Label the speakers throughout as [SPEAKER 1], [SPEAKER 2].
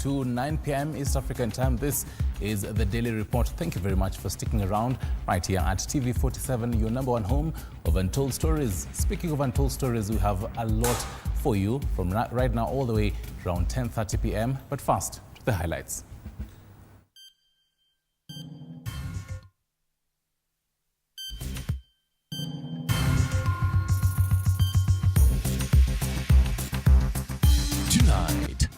[SPEAKER 1] to 9 p.m. East African time. This is the Daily Report. Thank you very much for sticking around right here at TV47, your number one home of untold stories. Speaking of untold stories, we have a lot for you from right now all the way around 10:30 p.m. But first, the highlights. Tonight,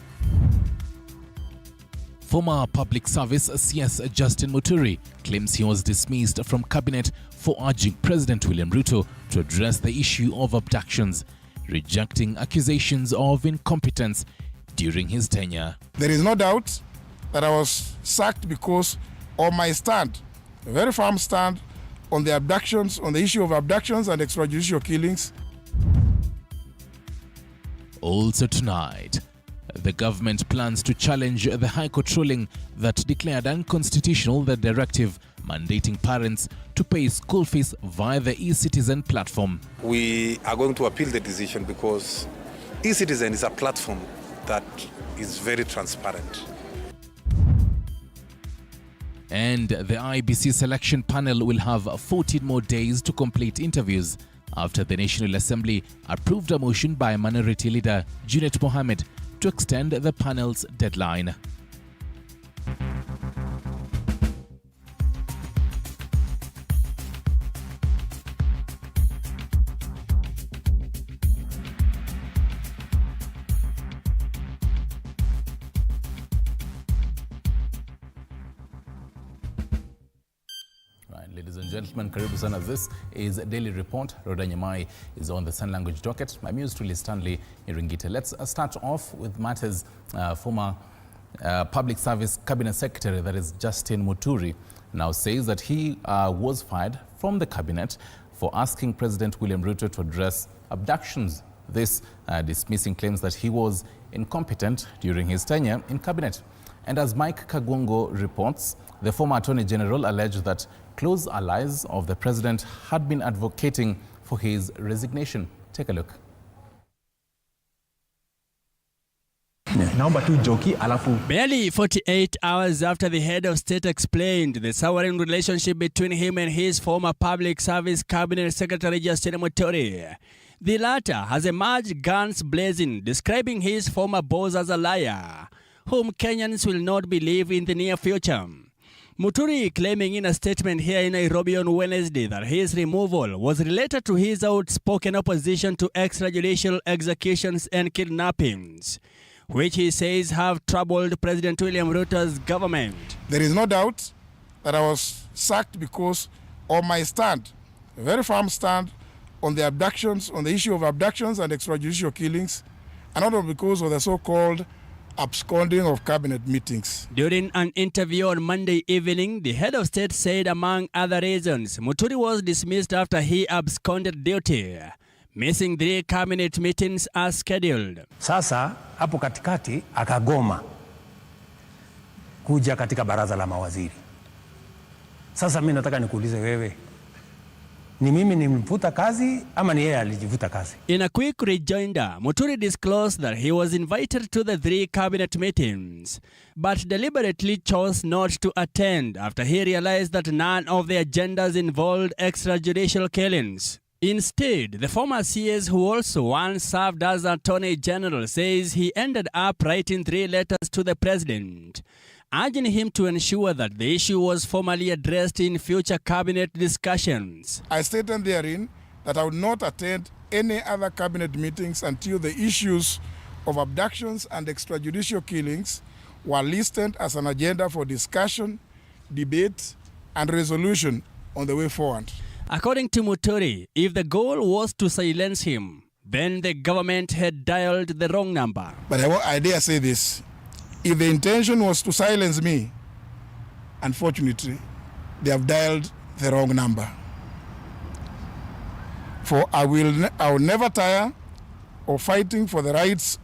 [SPEAKER 1] former Public Service CS Justin Muturi claims he was dismissed from cabinet for urging President William Ruto to address the issue of abductions, rejecting accusations of incompetence during his tenure.
[SPEAKER 2] There is no doubt that I was sacked because of my stand, a very firm stand on the abductions, on the issue of abductions and extrajudicial killings.
[SPEAKER 1] Also tonight, the government plans to challenge the High Court ruling that declared unconstitutional the directive mandating parents to pay school fees via the eCitizen platform.
[SPEAKER 3] We are going to appeal the decision because eCitizen is a platform that is very transparent.
[SPEAKER 1] And the IEBC selection panel will have 14 more days to complete interviews after the National Assembly approved a motion by Minority Leader Junet Mohammed to extend the panel's deadline. Ladies and gentlemen, karibu sana. This is a Daily Report. Roda Nyamai is on the sign language docket. My name is truly Stanley Iringite. Let's start off with matters. Former Public Service Cabinet Secretary, that is Justin Muturi, now says that he was fired from the cabinet for asking President William Ruto to address abductions. This dismissing claims that he was incompetent during his tenure in cabinet. And as Mike Kagwongo reports, the former Attorney General alleged that close allies of the president had been advocating for his resignation. Take a look.
[SPEAKER 4] Barely 48 hours after the head of state explained the souring relationship between him and his former Public Service Cabinet Secretary Justin Muturi, the latter has emerged guns blazing, describing his former boss as a liar, whom Kenyans will not believe in the near future. Muturi claiming in a statement here in Nairobi on Wednesday that his removal was related to his outspoken opposition to extrajudicial executions and kidnappings, which he says have troubled President William Ruto's government.
[SPEAKER 2] There is no doubt that I was sacked because of my stand, a very firm stand on the abductions, on the issue of abductions and extrajudicial killings, and not because of the so-called absconding of cabinet meetings.
[SPEAKER 4] During an interview on Monday evening, the head of state said, among other reasons, Muturi was dismissed after he absconded duty, missing 3 cabinet meetings as scheduled.
[SPEAKER 5] Sasa hapo katikati akagoma kuja katika baraza la mawaziri. Sasa mimi nataka nikuulize wewe, ni mimi nimemfuta kazi ama ni yeye alijivuta kazi?
[SPEAKER 4] In a quick rejoinder, Muturi disclosed that he was invited to the 3 cabinet meetings, but deliberately chose not to attend after he realized that none of the agendas involved extrajudicial killings. Instead, the former CS, who also once served as Attorney General, says he ended up writing 3 letters to the president, urging him to ensure that the issue was formally addressed in future cabinet discussions.
[SPEAKER 2] I stated therein that I would not attend any other cabinet meetings until the issues of abductions and extrajudicial killings were listed as an agenda for discussion, debate, and resolution on the way forward.
[SPEAKER 4] According to Muturi, if the goal was to silence him, then the government had dialed the wrong number.
[SPEAKER 2] But I dare say this. If the intention was to silence me, unfortunately, they have dialed the wrong number. For I will never tire of fighting for the rights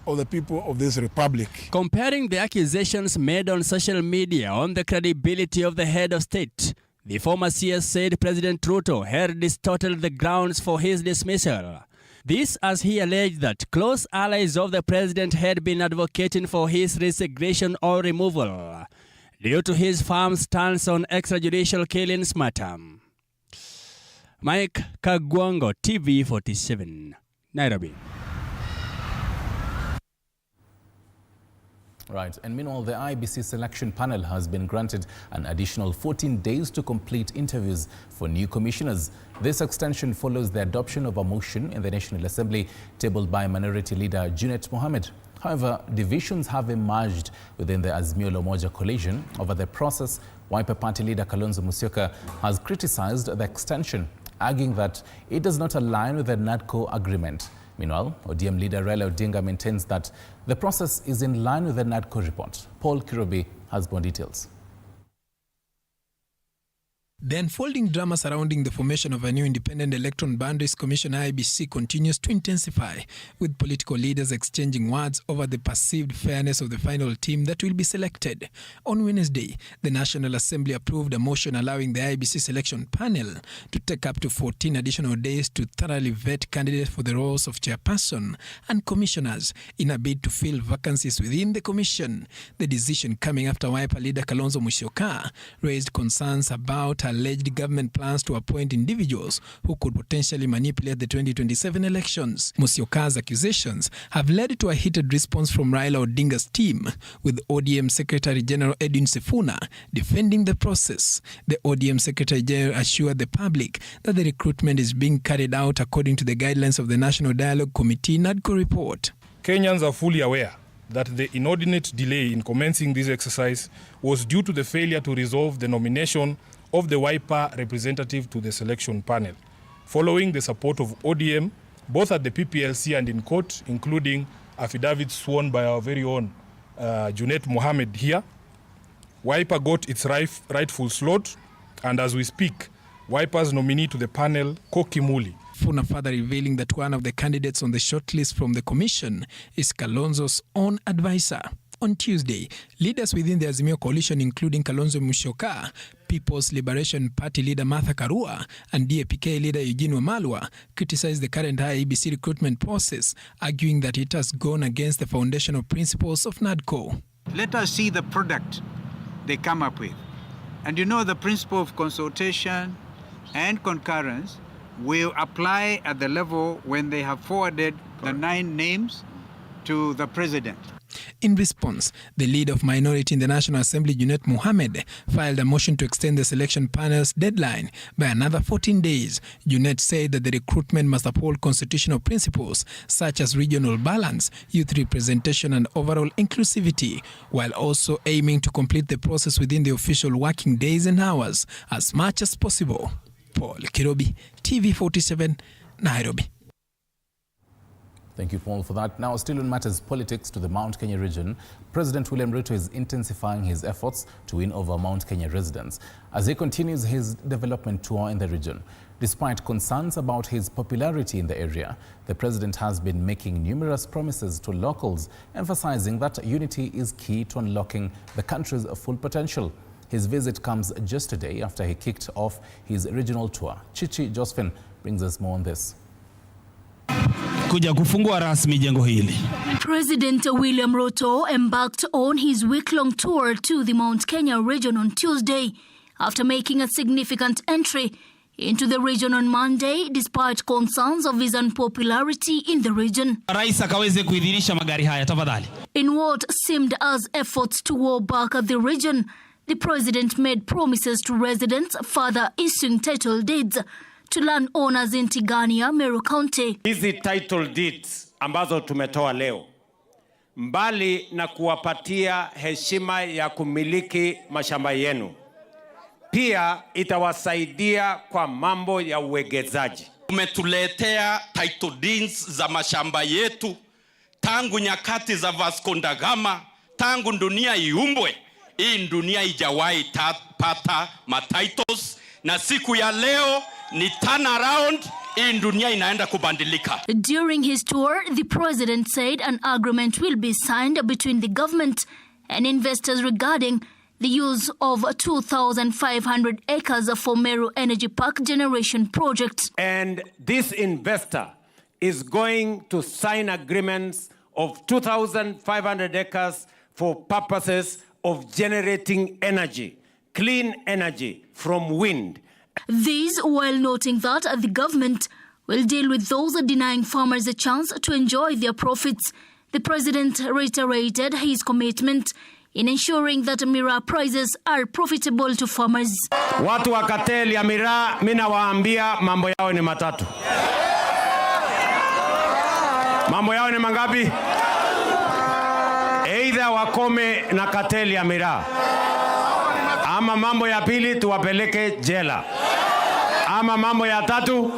[SPEAKER 2] of the people of this republic.
[SPEAKER 4] Comparing the accusations made on social media on the credibility of the head of state, the former CS said President Ruto had distorted the grounds for his dismissal. This as he alleged that close allies of the president had been advocating for his resignation or removal due to his firm's stance on extrajudicial killings matter. Mike Kagwango, TV47, Nairobi.
[SPEAKER 1] Right, and meanwhile, the IEBC selection panel has been granted an additional 14 days to complete interviews for new commissioners. This extension follows the adoption of a motion in the National Assembly tabled by Minority Leader GOtv Mohammed. However, divisions have emerged within the Azimio la Umoja coalition over the process. Wiper Party leader Kalonzo Musyoka has criticized the extension, arguing that it does not align with the NADCO agreement. Meanwhile, ODM leader Raila Odinga maintains that the process is in line with the NADCO report. Paul Kirobi has more details.
[SPEAKER 6] The unfolding drama surrounding the formation of a new Independent Electoral Boundaries Commission IEBC continues to intensify, with political leaders exchanging words over the perceived fairness of the final team that will be selected. On Wednesday, the National Assembly approved a motion allowing the IEBC selection panel to take up to 14 additional days to thoroughly vet candidates for the roles of chairperson and commissioners in a bid to fill vacancies within the commission. The decision coming after Wiper leader Kalonzo Musyoka raised concerns about alleged government plans to appoint individuals who could potentially manipulate the 2027 elections. Musyoka's accusations have led to a heated response from Raila Odinga's team, with ODM Secretary General Edwin Sifuna defending the process. The ODM Secretary General assured the public that the recruitment is being carried out according to the guidelines of the National Dialogue Committee NADCO report.
[SPEAKER 7] Kenyans are fully aware that the inordinate delay in commencing this exercise was due to the failure to resolve the nomination of the Wiper representative to the selection panel. Following the support of ODM, both at the PPLC and in court, including affidavits sworn by our very own GOtv Mohammed here, Wiper got its rightful slot, and as we speak, Wiper's nominee to the panel, Koki Muli.
[SPEAKER 6] Funa further revealing that one of the candidates on the shortlist from the commission is Kalonzo's own advisor. On Tuesday, leaders within the Azimio coalition, including Kalonzo Musyoka, People's Liberation Party leader Martha Karua, and DAPK leader Eugene Wamalwa, criticized the current IEBC recruitment process, arguing that it has gone against the foundational principles of NADCO.
[SPEAKER 8] Let us see the product they come up with. And you know, the principle of consultation and concurrence will apply at the level when they have forwarded the 9 names to the president.
[SPEAKER 6] In response, the leader of minority in the National Assembly, GOtv Mohammed, filed a motion to extend the selection panel's deadline by another 14 days. GOtv said that the recruitment must uphold constitutional principles such as regional balance, youth representation, and overall inclusivity, while also aiming to complete the process within the official working days and hours as much as possible. Paul Kirobi, TV47, Nairobi.
[SPEAKER 1] Thank you, Paul, for that. Now, still on matters politics to the Mount Kenya region, President William Ruto is intensifying his efforts to win over Mount Kenya residents as he continues his development tour in the region. Despite concerns about his popularity in the area, the president has been making numerous promises to locals, emphasizing that unity is key to unlocking the country's full potential. His visit comes just a day after he kicked off his regional tour. Chichi Josephine brings us more on this.
[SPEAKER 9] Kuja kufungua rasmi jengo hili.
[SPEAKER 10] President William Ruto embarked on his week-long tour to the Mount Kenya region on Tuesday after making a significant entry into the region on Monday despite concerns of his unpopularity in the region.
[SPEAKER 9] Rais akaweze kuidhinisha magari haya tafadhali.
[SPEAKER 10] In what seemed as efforts to war back at the region, the president made promises to residents further issuing title deeds to landowners in Tigania, Meru County.
[SPEAKER 11] Hizi title deeds ambazo tumetoa leo, mbali na kuwapatia heshima ya kumiliki mashamba yenu, pia itawasaidia kwa mambo ya uwegezaji.
[SPEAKER 12] Umetuletea title deeds za mashamba yetu tangu nyakati za Vasco da Gama, tangu dunia iumbwe. Hii dunia ijawahi pata matitles, na siku ya leo ni turn around. Hii dunia inaenda kubadilika.
[SPEAKER 10] During his tour, the president said an agreement will be signed between the government and investors regarding the use of 2,500 acres for Meru Energy Park generation project.
[SPEAKER 11] And this investor is going to sign agreements of 2,500 acres for purposes of generating energy, clean energy from wind.
[SPEAKER 10] This while noting that the government will deal with those denying farmers a chance to enjoy their profits. The president reiterated his commitment in ensuring that miraa prices are profitable to farmers.
[SPEAKER 11] Watu wa cartel ya miraa, mina waambia mambo yao ni matatu. Mambo yao ni mangapi? Either wakome na cartel ya miraa, ama mambo ya pili tuwapeleke jela, ama mambo ya tatu.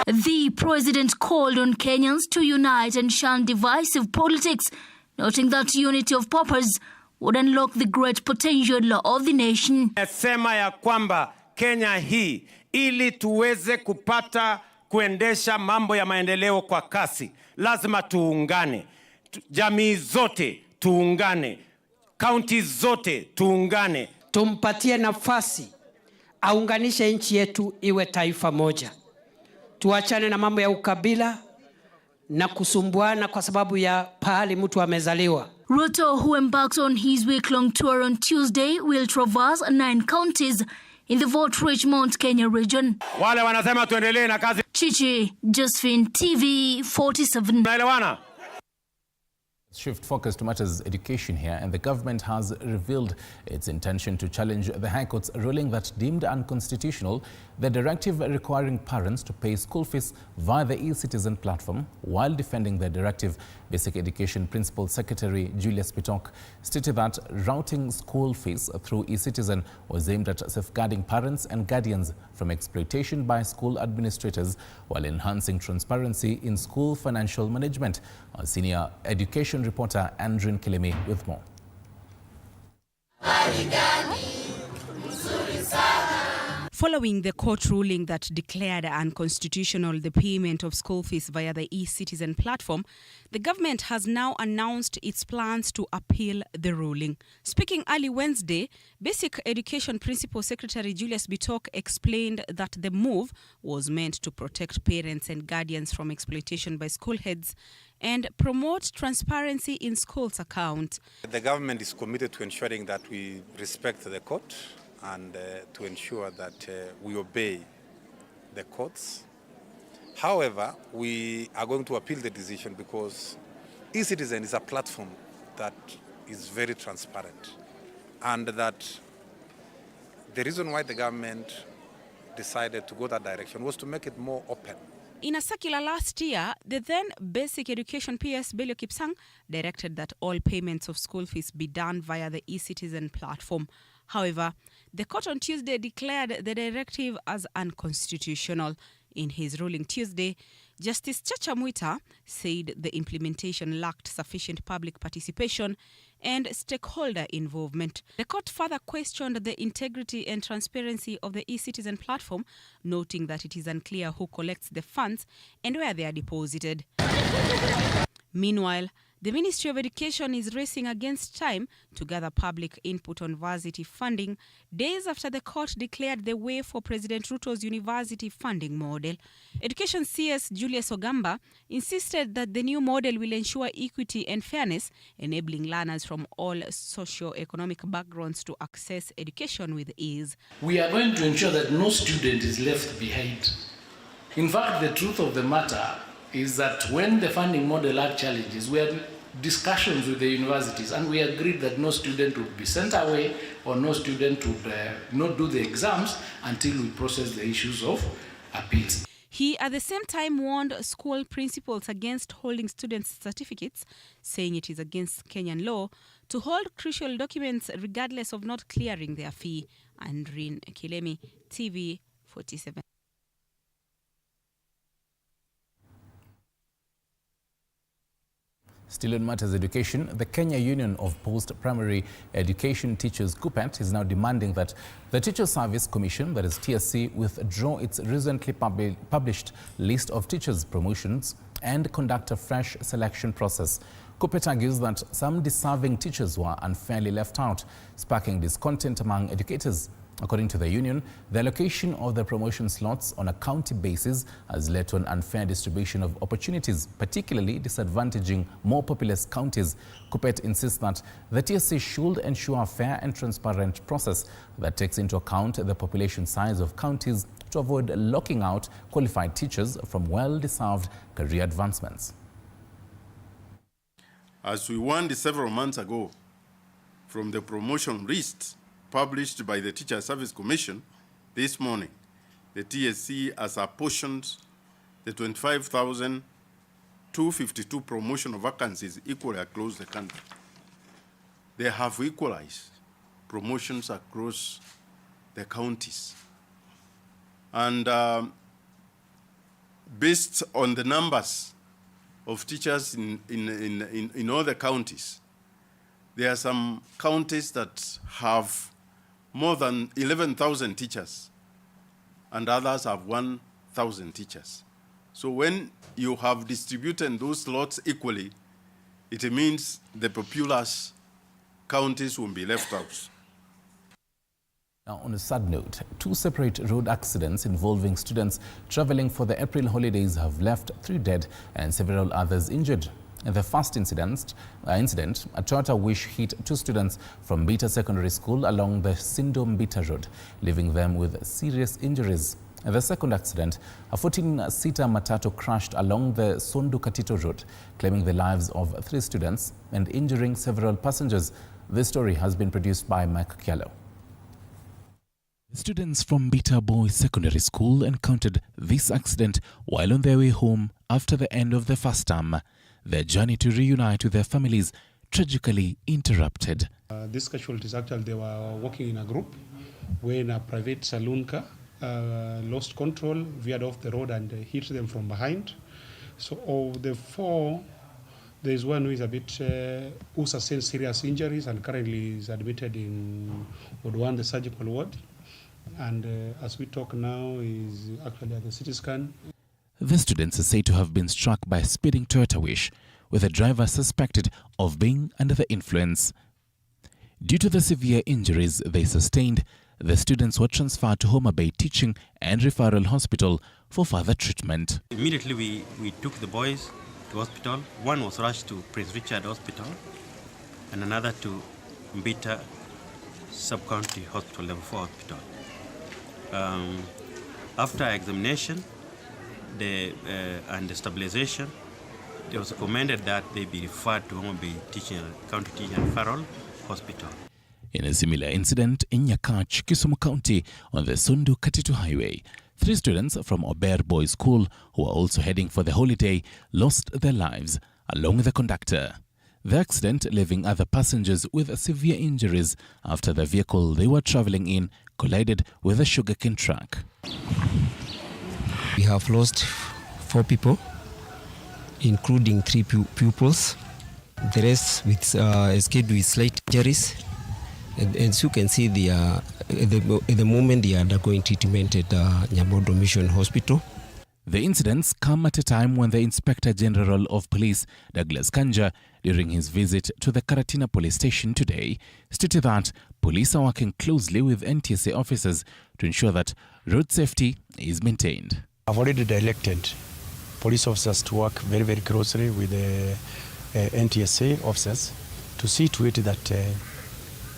[SPEAKER 10] The president called on Kenyans to unite and shun divisive politics, noting that unity of purpose would unlock the great potential of the nation.
[SPEAKER 11] Sema ya kwamba Kenya hii ili tuweze kupata kuendesha mambo ya maendeleo kwa kasi, lazima tuungane. Jamii zote tuungane. Counties zote tuungane.
[SPEAKER 13] Tumpatie nafasi aunganishe nchi yetu iwe taifa moja. Tuachane na mambo ya ukabila na kusumbuana kwa sababu ya pahali mtu amezaliwa.
[SPEAKER 10] Ruto, who embarked on his week-long tour on Tuesday, will traverse 9 counties in the vote-rich Mount Kenya region.
[SPEAKER 11] Wale wanasema tuendelee na kazi.
[SPEAKER 10] Chichi, Josephine, TV47.
[SPEAKER 11] Naelewana?
[SPEAKER 1] Shift focus to matters education here, and the government has revealed its intention to challenge the High Court's ruling that deemed unconstitutional the directive requiring parents to pay school fees via the e-Citizen platform. While defending the directive, Basic Education Principal Secretary Julius Bitok stated that routing school fees through e-Citizen was aimed at safeguarding parents and guardians from exploitation by school administrators while enhancing transparency in school financial management. Our senior education reporter Andrin Kilemi with more.
[SPEAKER 14] Following the court ruling that declared unconstitutional the payment of school fees via the e-Citizen platform, the government has now announced its plans to appeal the ruling. Speaking early Wednesday, Basic Education Principal Secretary Julius Bitok explained that the move was meant to protect parents and guardians from exploitation by school heads and promote transparency in schools' accounts.
[SPEAKER 3] The government is committed to ensuring that we respect the court and to ensure that we obey the courts. However, we are going to appeal the decision because e-Citizen is a platform that is very transparent, and that the reason why the government decided to go that direction was to make it more open.
[SPEAKER 14] In a circular last year, the then Basic Education PS Belio Kipsang directed that all payments of school fees be done via the e-Citizen platform. However, the court on Tuesday declared the directive as unconstitutional. In his ruling Tuesday, Justice Chacha Mwita said the implementation lacked sufficient public participation and stakeholder involvement. The court further questioned the integrity and transparency of the e-Citizen platform, noting that it is unclear who collects the funds and where they are deposited. Meanwhile, the Ministry of Education is racing against time to gather public input on varsity funding days after the court declared the way for President Ruto's university funding model. Education CS Julius Ogamba insisted that the new model will ensure equity and fairness, enabling learners from all socio-economic backgrounds to access education with ease.
[SPEAKER 15] We are going to ensure that no student is left behind. In fact, the truth of the matter is that when the funding model had challenges, we had discussions with the universities and we agreed that no student would be sent away or no student would not do the exams until we process the issues of appeals.
[SPEAKER 14] He at the same time warned school principals against holding students' certificates, saying it is against Kenyan law to hold crucial documents regardless of not clearing their fee. Andrin Kilemi, TV47.
[SPEAKER 1] Still in matters education, the Kenya Union of Post-Primary Education Teachers GOPET is now demanding that the Teacher Service Commission, that is TSC, withdraw its recently published list of teachers' promotions and conduct a fresh selection process. GOPET argues that some deserving teachers were unfairly left out, sparking discontent among educators. According to the union, the allocation of the promotion slots on a county basis has led to an unfair distribution of opportunities, particularly disadvantaging more populous counties. KUPPET insists that the TSC should ensure a fair and transparent process that takes into account the population size of counties to avoid locking out qualified teachers from well-deserved career advancements.
[SPEAKER 16] As we warned several months ago from the promotion list published by the Teacher Service Commission, this morning, the TSC has apportioned the 25,252 promotional vacancies equally across the country. They have equalized promotions across the counties. And based on the numbers of teachers in all the counties, there are some counties that have more than 11,000 teachers, and others have 1,000 teachers. So when you have distributed those slots equally, it means the populous counties will be left out.
[SPEAKER 1] Now, on a sad note, 2 separate road accidents involving students traveling for the April holidays have left 3 dead and several others injured. In the first incident, a Toyota Wish hit 2 students from Bita Secondary School along the Sindom-Bita Road, leaving them with serious injuries. In the second accident, a 14-seater Matatu crashed along the Sondu-Katito Road, claiming the lives of 3 students and injuring several passengers. This story has been produced by Mike Kialo. Students from Bita Boys Secondary School encountered this accident while on their way home after the end of the first term. Their journey to reunite with their families tragically interrupted.
[SPEAKER 17] These casualties, actually, they were walking in a group when a private saloon car lost control, veered off the road and hit them from behind. So of the 4, there is one who is who sustained serious injuries and currently is admitted in Oduor, the surgical ward. And as we talk now, is actually at the CT scan.
[SPEAKER 1] The students are said to have been struck by a speeding Toyota Wish, with the driver suspected of being under the influence. Due to the severe injuries they sustained, the students were transferred to Homa Bay Teaching and Referral Hospital for further treatment.
[SPEAKER 18] Immediately we took the boys to hospital. One was rushed to Prince Richard Hospital and another to Mbita Sub-County Hospital, Level 4 Hospital. After examination and the stabilization, it was recommended that they be referred to Homa Bay County Teaching and Referral Hospital.
[SPEAKER 1] In a similar incident in Nyakach, Kisumu County, on the Sondu-Katito Highway, 3 students from Oduor Boys School, who were also heading for the holiday, lost their lives, along with the conductor. The accident leaving other passengers with severe injuries after the vehicle they were traveling in collided with a sugarcane truck.
[SPEAKER 19] We have lost 4 people, including 3 pupils. The rest escaped with slight injuries. And as you can see, at the moment they are undergoing treatment at Nyabodo Mission Hospital.
[SPEAKER 1] The incidents come at a time when the Inspector General of Police, Douglas Kanja, during his visit to the Karatina police station today, stated that police are working closely with NTSA officers to ensure that road safety is maintained.
[SPEAKER 20] I've already directed police officers to work very, very closely with the NTSA officers to see to it that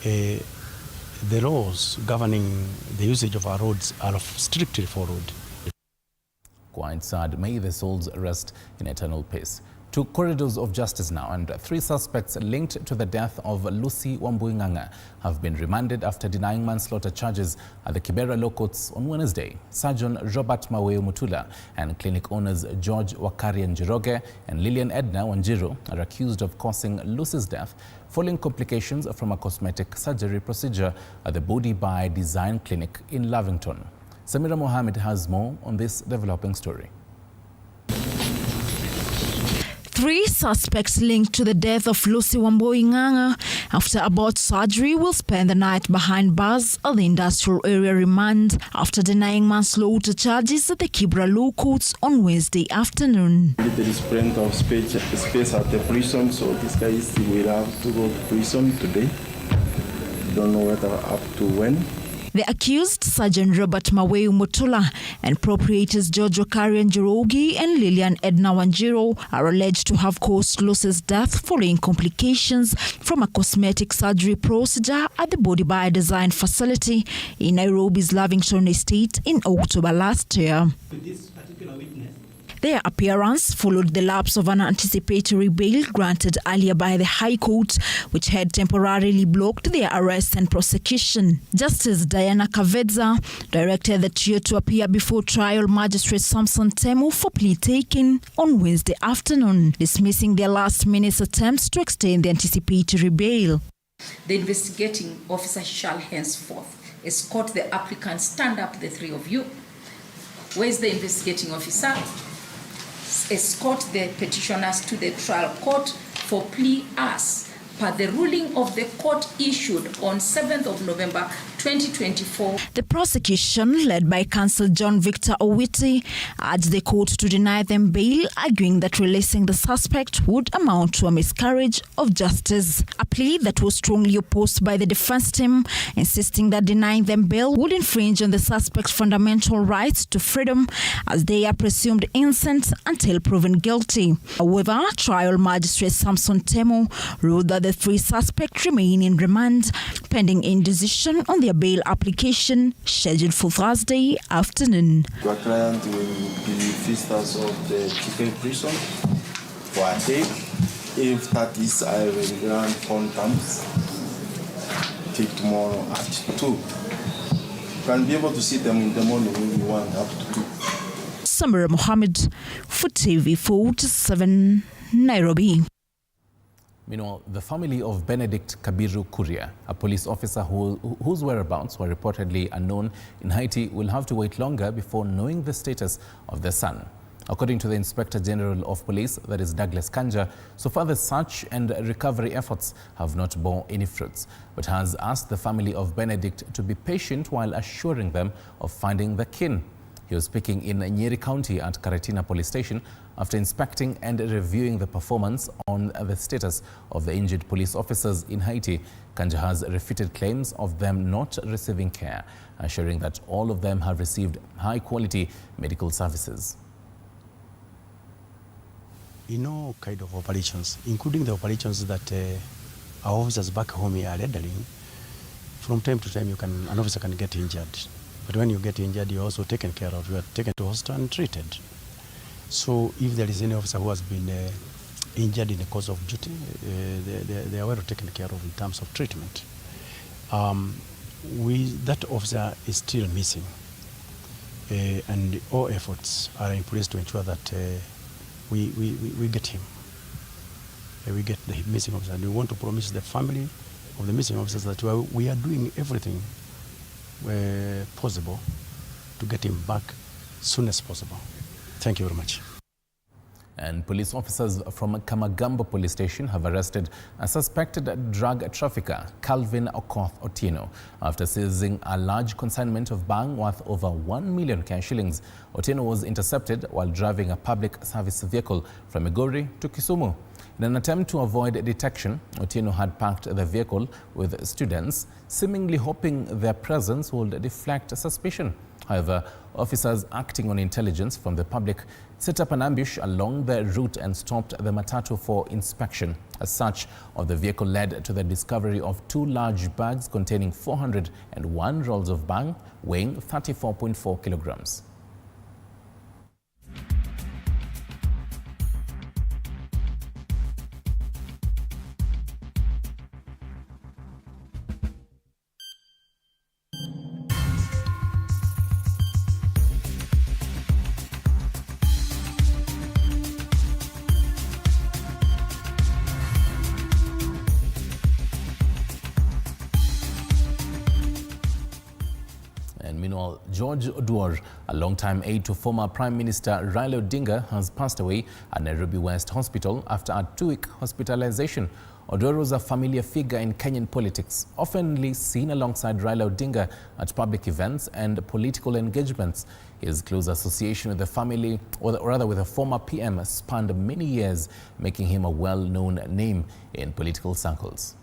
[SPEAKER 20] the laws governing the usage of our roads are strictly followed.
[SPEAKER 1] Quite sad. May the souls rest in eternal peace. 2 corridors of justice now, and 3 suspects linked to the death of Lucy Wambui have been remanded after denying manslaughter charges at the Kibera Law Courts on Wednesday. Surgeon Robert Maweo Mutula and clinic owners George Wakari Njiroge and Lillian Edna Wanjiru are accused of causing Lucy's death following complications from a cosmetic surgery procedure at the Body by Design Clinic in Lavington. Samira Mohammed has more on this developing story.
[SPEAKER 21] 3 suspects linked to the death of Lucy Wambui after abort surgery will spend the night behind bars at the industrial area remand after denying manslaughter charges at the Kibera Law Courts on Wednesday afternoon.
[SPEAKER 22] There is plenty of space at the prison, so these guys will have to go to prison today. Don't know whether up to when.
[SPEAKER 21] The accused, Sergeant Robert Maweu Mutula, and proprietors George Okarian Njorogi and Lillian Edna Wanjiro are alleged to have caused Lucy's death following complications from a cosmetic surgery procedure at the Body by Design facility in Nairobi's Lavington Estate in October last year. Their appearance followed the lapse of an anticipatory bail granted earlier by the High Court, which had temporarily blocked their arrest and prosecution. Justice Diana Kavedza directed the trio to appear before trial magistrate Samson Temu for plea taking on Wednesday afternoon, dismissing their last-minute attempts to extend the anticipatory bail.
[SPEAKER 2] The investigating officer shall henceforth escort the applicant. Stand up, the three of you. Where is the investigating officer? Escort the petitioners to the trial court for plea as per the ruling of the court issued on 7th of November 2024.
[SPEAKER 21] The prosecution, led by counsel John Victor Owiti, urged the court to deny them bail, arguing that releasing the suspect would amount to a miscarriage of justice. A plea that was strongly opposed by the defense team, insisting that denying them bail would infringe on the suspect's fundamental rights to freedom, as they are presumed innocent until proven guilty. However, trial magistrate Samson Temu ruled that the three suspects remain in remand, pending indecision on their bail application scheduled for Thursday afternoon.
[SPEAKER 22] Your client will be visitors of the TK prison for a day. If that is, I will grant contents till tomorrow at 2. You can be able to see them in the morning when you want, up to 2.
[SPEAKER 21] Samira Mohammed for TV47, Nairobi.
[SPEAKER 1] Meanwhile, the family of Benedict Kabiru Kuria, a police officer whose whereabouts were reportedly unknown in Haiti, will have to wait longer before knowing the status of their son. According to the Inspector General of Police, that is Douglas Kanja, so far the search and recovery efforts have not borne any fruits, but has asked the family of Benedict to be patient while assuring them of finding the kin. He was speaking in Nyeri County at Karatina Police Station after inspecting and reviewing the performance on the status of the injured police officers in Haiti. Kanja has refuted claims of them not receiving care, assuring that all of them have received high-quality medical services.
[SPEAKER 20] In all kind of operations, including the operations that our officers back home are rendering, from time to time an officer can get injured. But when you get injured, you're also taken care of. You are taken to hospital and treated. So if there is any officer who has been injured in the course of duty, they are well taken care of in terms of treatment. That officer is still missing. And all efforts are in place to ensure that we get him. We get the missing officer. And we want to promise the family of the missing officers that we are doing everything possible to get him back as soon as possible. Thank you very much.
[SPEAKER 1] And police officers from Kamagambo Police Station have arrested a suspected drug trafficker, Calvin Okoth Otieno, after seizing a large consignment of bang worth over 1 million cash shillings. Otieno was intercepted while driving a public service vehicle from Migori to Kisumu. In an attempt to avoid detection, Otieno had parked the vehicle with students, seemingly hoping their presence would deflect suspicion. However, officers acting on intelligence from the public set up an ambush along the route and stopped the matatu for inspection. A search of the vehicle led to the discovery of 2 large bags containing 401 rolls of bang, weighing 34.4 kilograms. And meanwhile, George Oduor, a longtime aide to former Prime Minister Raila Odinga, has passed away at Nairobi West Hospital after a 2-week hospitalization. Oduor was a familiar figure in Kenyan politics, often seen alongside Raila Odinga at public events and political engagements. His close association with the family, or rather with the former PM, spanned many years, making him a well-known name in political circles.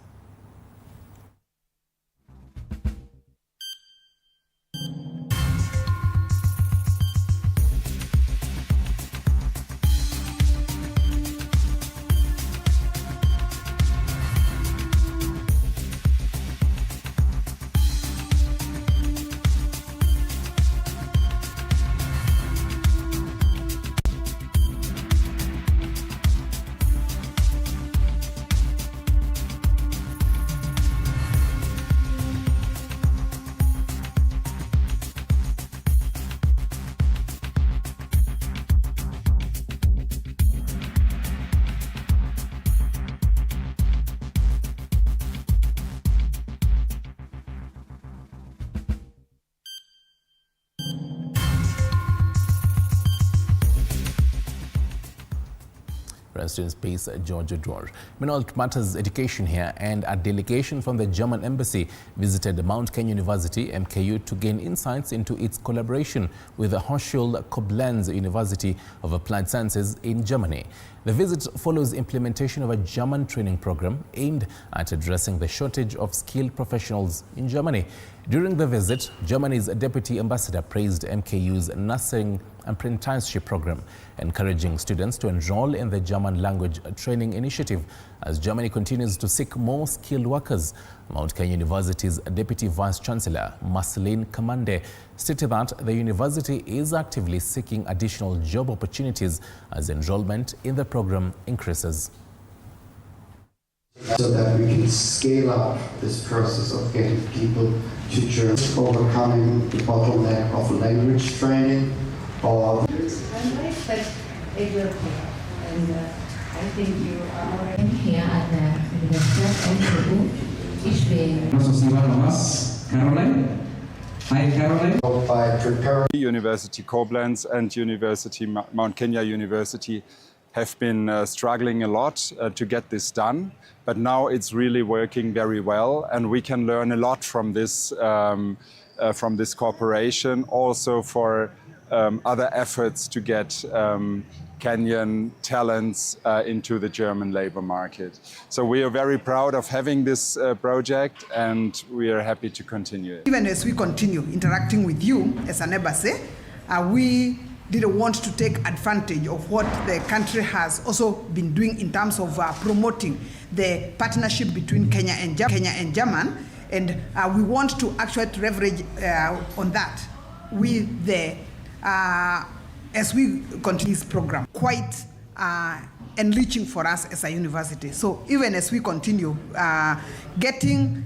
[SPEAKER 1] President's Base George Oduor. Meanwhile, it matters education here, and a delegation from the German embassy visited Mount Kenya University, MKU, to gain insights into its collaboration with the Hochschule Koblenz University of Applied Sciences in Germany. The visit follows implementation of a German training program aimed at addressing the shortage of skilled professionals in Germany. During the visit, Germany's Deputy Ambassador praised MKU's nursing apprenticeship program, encouraging students to enroll in the German language training initiative as Germany continues to seek more skilled workers. Mount Kenya University's Deputy Vice Chancellor, Marceline Kamande, stated that the university is actively seeking additional job opportunities as enrollment in the program increases.
[SPEAKER 4] So that we can scale up this process of getting people to German, overcoming the bottleneck of language training, or
[SPEAKER 5] but it will pay off. And I think you are already here at the University of each being.
[SPEAKER 23] Caroline. Hi, Caroline.
[SPEAKER 4] By preparing
[SPEAKER 24] University Koblenz and University Mount Kenya University have been struggling a lot to get this done, but now it's really working very well, and we can learn a lot from this cooperation, also for other efforts to get Kenyan talents into the German labor market. So we are very proud of having this project, and we are happy to continue it.
[SPEAKER 25] Even as we continue interacting with you as an embassy, we didn't want to take advantage of what the country has also been doing in terms of promoting the partnership between Kenya and German, and we want to actually leverage on that with the as we continue this program, quite enriching for us as a university. So even as we continue getting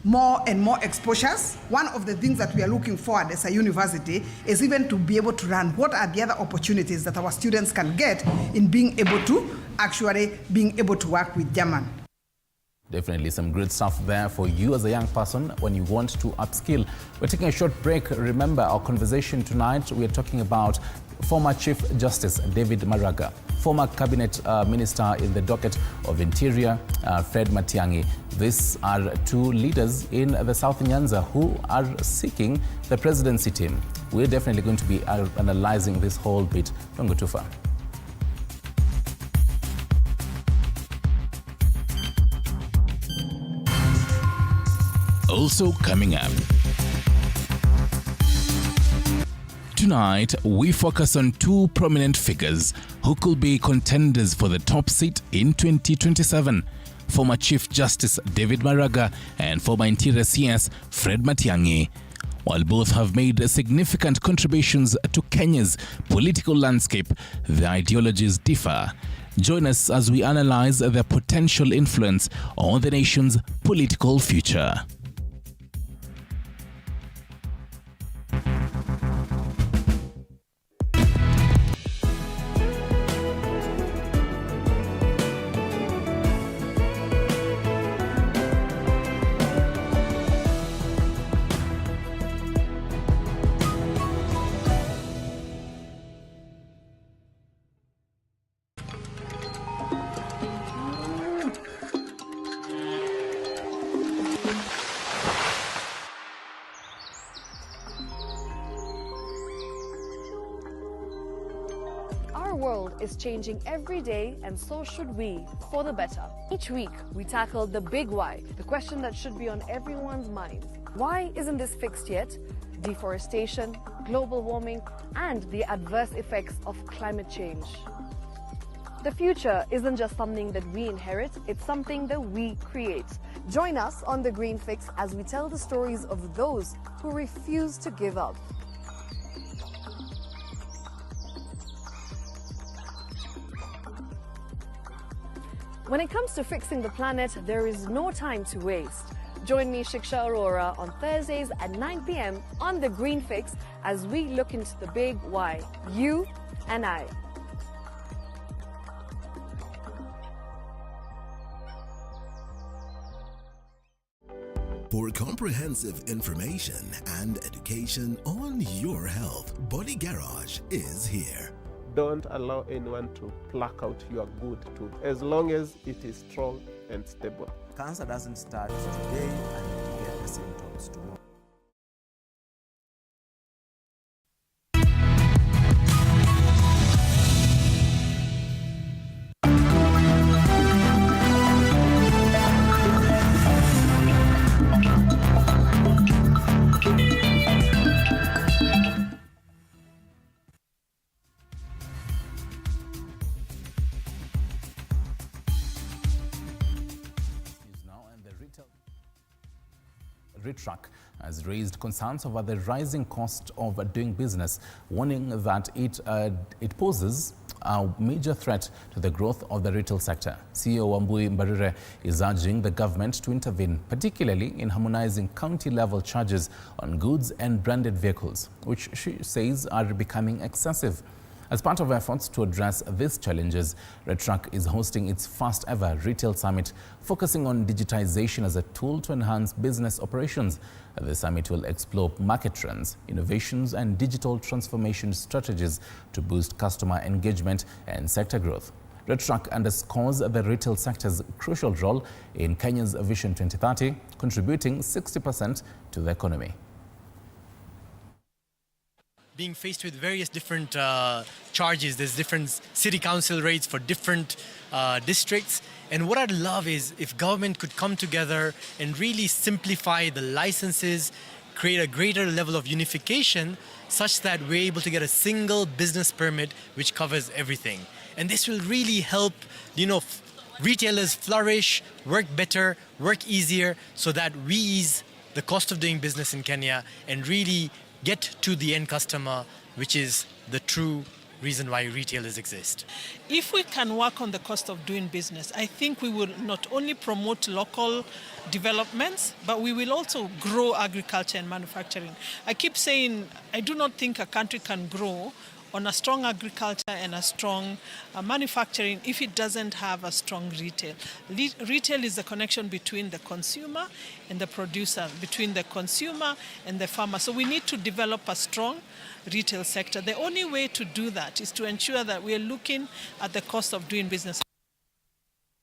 [SPEAKER 25] more and more exposures, one of the things that we are looking forward as a university is even to be able to run what are the other opportunities that our students can get in being able to work with German.
[SPEAKER 1] Definitely some great stuff there for you as a young person when you want to upskill. We're taking a short break. Remember our conversation tonight, we are talking about former Chief Justice David Maraga, former Cabinet Minister in the docket of Interior, Fred Matiangi. These are two leaders in the South Nyanza who are seeking the presidency team. We're definitely going to be analyzing this whole bit. Don't go too far. Also coming up. Tonight, we focus on two prominent figures who could be contenders for the top seat in 2027. Former Chief Justice David Maraga and former Interior CS Fred Matiangi. While both have made significant contributions to Kenya's political landscape, their ideologies differ. Join us as we analyze their potential influence on the nation's political future.
[SPEAKER 26] Our world is changing every day, and so should we, for the better. Each week, we tackle the big why, the question that should be on everyone's mind. Why isn't this fixed yet? Deforestation, global warming, and the adverse effects of climate change. The future isn't just something that we inherit, it's something that we create. Join us on The Green Fix as we tell the stories of those who refuse to give up. When it comes to fixing the planet, there is no time to waste. Join me, Shiksha Arora, on Thursdays at 9 p.m. on The Green Fix as we look into the big why, you and I.
[SPEAKER 27] For comprehensive information and education on your health, Body Garage is here.
[SPEAKER 6] don't allow anyone to pluck out your good tooth, as long as it is strong and stable.
[SPEAKER 7] Cancer doesn't start today and you get the symptoms tomorrow.
[SPEAKER 1] Truck has raised concerns over the rising cost of doing business, warning that it poses a major threat to the growth of the retail sector. CEO Wambui Mbarire is urging the government to intervene, particularly in harmonizing county-level charges on goods and branded vehicles, which she says are becoming excessive. As part of efforts to address these challenges, Red Truck is hosting its first ever retail summit, focusing on digitization as a tool to enhance business operations. The summit will explore market trends, innovations, and digital transformation strategies to boost customer engagement and sector growth. Red Truck underscores the retail sector's crucial role in Kenya's Vision 2030, contributing 60% to the economy.
[SPEAKER 8] Being faced with various different charges, there's different city council rates for different districts. And what I'd love is if government could come together and really simplify the licenses, create a greater level of unification such that we're able to get a single business permit which covers everything. And this will really help, retailers flourish, work better, work easier, so that we ease the cost of doing business in Kenya and really get to the end customer, which is the true reason why retailers exist.
[SPEAKER 9] If we can work on the cost of doing business, I think we will not only promote local developments, but we will also grow agriculture and manufacturing. I keep saying I do not think a country can grow on a strong agriculture and a strong manufacturing if it doesn't have a strong retail. Retail is the connection between the consumer and the producer, between the consumer and the farmer. So we need to develop a strong retail sector. The only way to do that is to ensure that we are looking at the cost of doing business.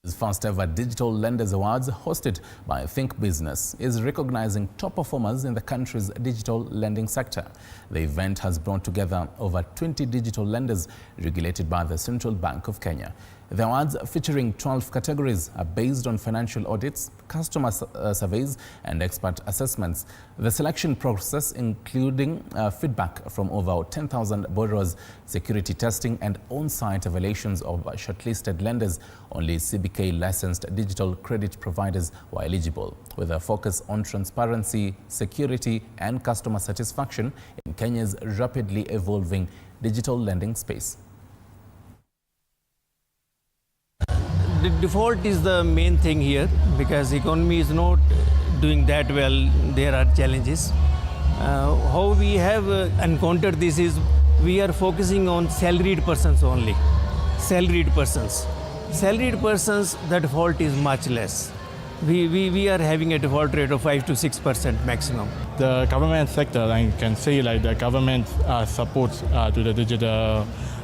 [SPEAKER 1] The first ever Digital Lenders Awards, hosted by Think Business, is recognizing top performers in the country's digital lending sector. The event has brought together over 20 digital lenders regulated by the Central Bank of Kenya. The awards, featuring 12 categories, are based on financial audits, customer surveys, and expert assessments. The selection process, including feedback from over 10,000 borrowers, security testing, and on-site evaluations of shortlisted lenders. Only CBK-licensed digital credit providers were eligible, with a focus on transparency, security, and customer satisfaction in Kenya's rapidly evolving digital lending space.
[SPEAKER 12] The default is the main thing here, because economy is not doing that well. There are challenges. How we have encountered this is we are focusing on salaried persons only. Salaried persons. Salaried persons, the default is much less. We are having a default rate of 5 to 6% maximum.
[SPEAKER 13] The government sector, I can say like the government support to the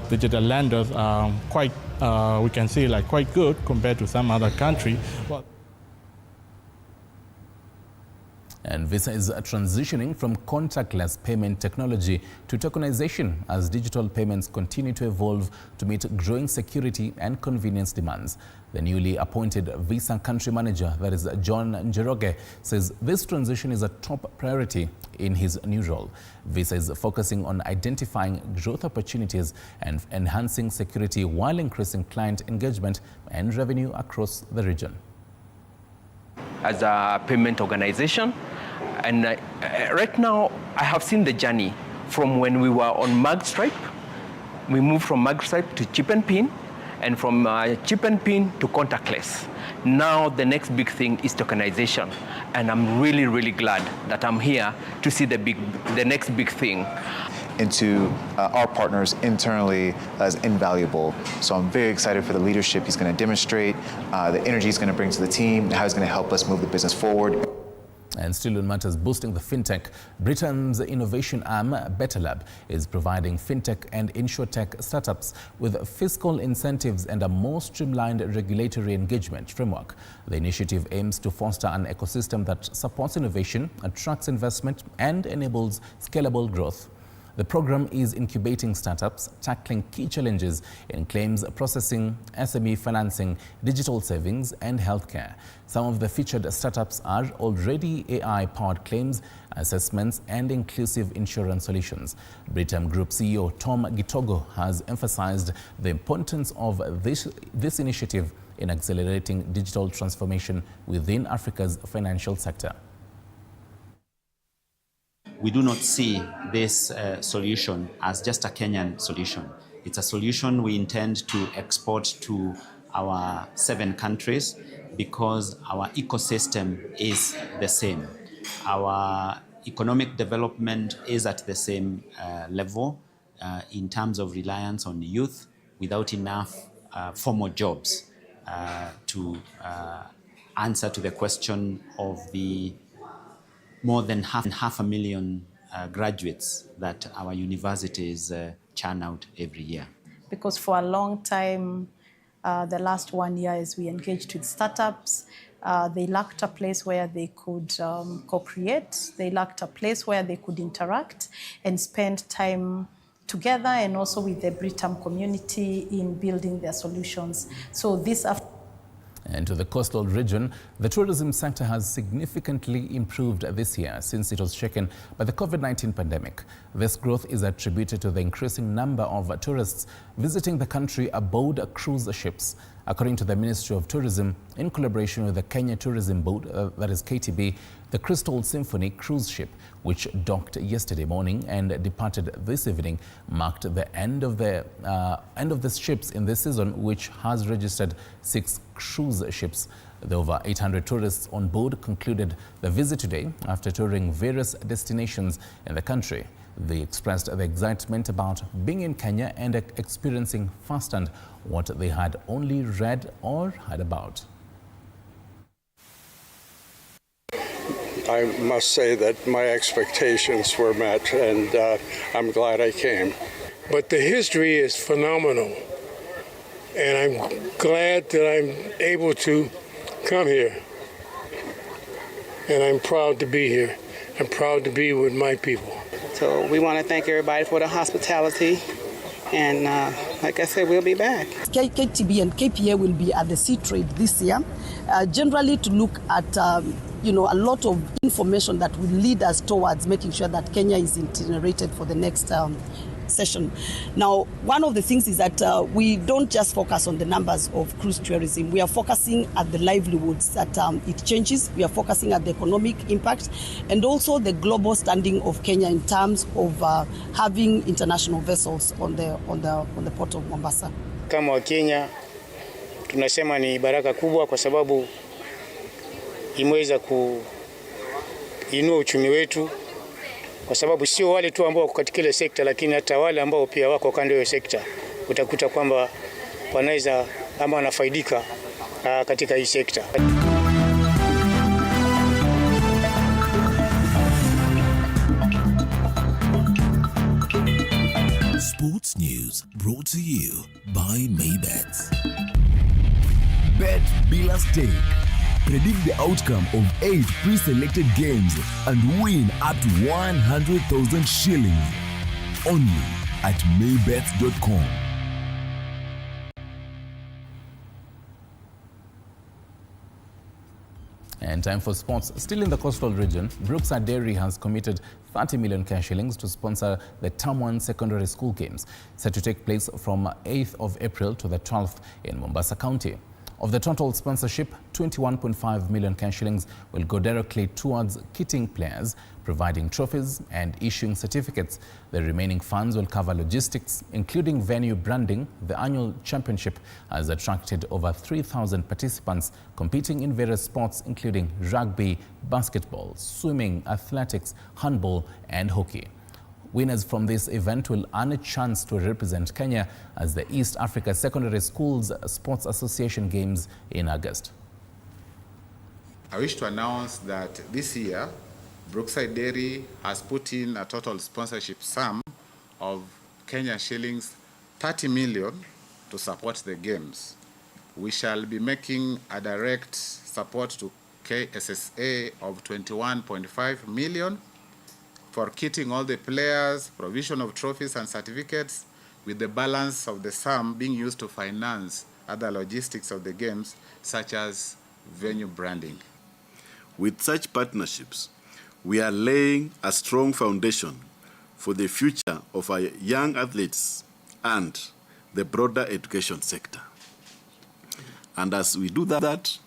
[SPEAKER 13] digital lenders are quite, we can say like quite good compared to some other country.
[SPEAKER 1] And Visa is transitioning from contactless payment technology to tokenization as digital payments continue to evolve to meet growing security and convenience demands. The newly appointed Visa country manager, that is John Njoroge, says this transition is a top priority in his new role. Visa is focusing on identifying growth opportunities and enhancing security while increasing client engagement and revenue across the region.
[SPEAKER 23] As a payment organization, and right now I have seen the journey from when we were on MagStripe. We moved from MagStripe to chip and pin, and from chip and pin to contactless. Now the next big thing is tokenization, and I'm really, really glad that I'm here to see the next big thing.
[SPEAKER 28] Into our partners internally as invaluable. So I'm very excited for the leadership he's going to demonstrate, the energy he's going to bring to the team, and how he's going to help us move the business forward.
[SPEAKER 1] And still on matters boosting the fintech, Britain's innovation arm, BetterLab, is providing fintech and insurtech startups with fiscal incentives and a more streamlined regulatory engagement framework. The initiative aims to foster an ecosystem that supports innovation, attracts investment, and enables scalable growth. The program is incubating startups, tackling key challenges in claims processing, SME financing, digital savings, and healthcare. Some of the featured startups are already AI-powered claims, assessments, and inclusive insurance solutions. Britam Group CEO Tom Gitogo has emphasized the importance of this initiative in accelerating digital transformation within Africa's financial sector.
[SPEAKER 3] We do not see this solution as just a Kenyan solution. It's a solution we intend to export to our 7 countries because our ecosystem is the same. Our economic development is at the same level in terms of reliance on youth without enough formal jobs to answer to the question of the more than half a million graduates that our universities churn out every year.
[SPEAKER 10] Because for a long time, the last 1 year as we engaged with startups, they lacked a place where they could co-create, they lacked a place where they could interact and spend time together and also with the Britam community in building their solutions. So this
[SPEAKER 1] And to the coastal region, the tourism sector has significantly improved this year since it was shaken by the COVID-19 pandemic. This growth is attributed to the increasing number of tourists visiting the country aboard cruise ships. According to the Ministry of Tourism, in collaboration with the Kenya Tourism Board, that is KTB, the Crystal Symphony cruise ship, which docked yesterday morning and departed this evening, marked the end of the ships in this season, which has registered 6 cruise ships. The over 800 tourists on board concluded the visit today after touring various destinations in the country. They expressed the excitement about being in Kenya and experiencing firsthand what they had only read or heard about.
[SPEAKER 11] I must say that my expectations were met, and I'm glad I came.
[SPEAKER 14] But the history is phenomenal, and I'm glad that I'm able to come here. And I'm proud to be here. I'm proud to be with my people.
[SPEAKER 15] So we want to thank everybody for the hospitality. And like I said, we'll be back.
[SPEAKER 16] KTB and KPA will be at the sea trade this year, generally to look at a lot of information that will lead us towards making sure that Kenya is itinerated for the next session. Now, one of the things is that we don't just focus on the numbers of cruise tourism. We are focusing at the livelihoods that it changes. We are focusing at the economic impact and also the global standing of Kenya in terms of having international vessels on the port of Mombasa.
[SPEAKER 14] Kama wa Kenya tunasema ni baraka kubwa kwa sababu imeweza kuinua uchumi wetu, kwa sababu sio wale tu ambao wako katika ile sekta, lakini hata wale ambao pia wako kando ya sekta utakuta kwamba wanaweza ama wanafaidika katika hii sekta.
[SPEAKER 27] Sports news brought to you by Maybets. Bet bila stake. Predict the outcome of 8 pre-selected games and win up to 100,000 shillings. Only at maybets.com.
[SPEAKER 1] And time for sports. Still in the coastal region, Brookside Dairy has committed 30 million cash shillings to sponsor the Term 1 secondary school games, set to take place from 8th of April to the 12th in Mombasa County. Of the total sponsorship, 21.5 million cash shillings will go directly towards kitting players, providing trophies and issuing certificates. The remaining funds will cover logistics, including venue branding. The annual championship has attracted over 3,000 participants competing in various sports, including rugby, basketball, swimming, athletics, handball, and hockey. Winners from this event will earn a chance to represent Kenya as the East Africa Secondary Schools Sports Association Games in August.
[SPEAKER 2] I wish to announce that this year, Brookside Dairy has put in a total sponsorship sum of Kenya shillings 30 million to support the games. We shall be making a direct support to KSSA of 21.5 million for kitting all the players, provision of trophies and certificates, with the balance of the sum being used to finance other logistics of the games, such as venue branding.
[SPEAKER 5] With such partnerships, we are laying a strong foundation for the future of our young athletes and the broader education sector. And as we do that,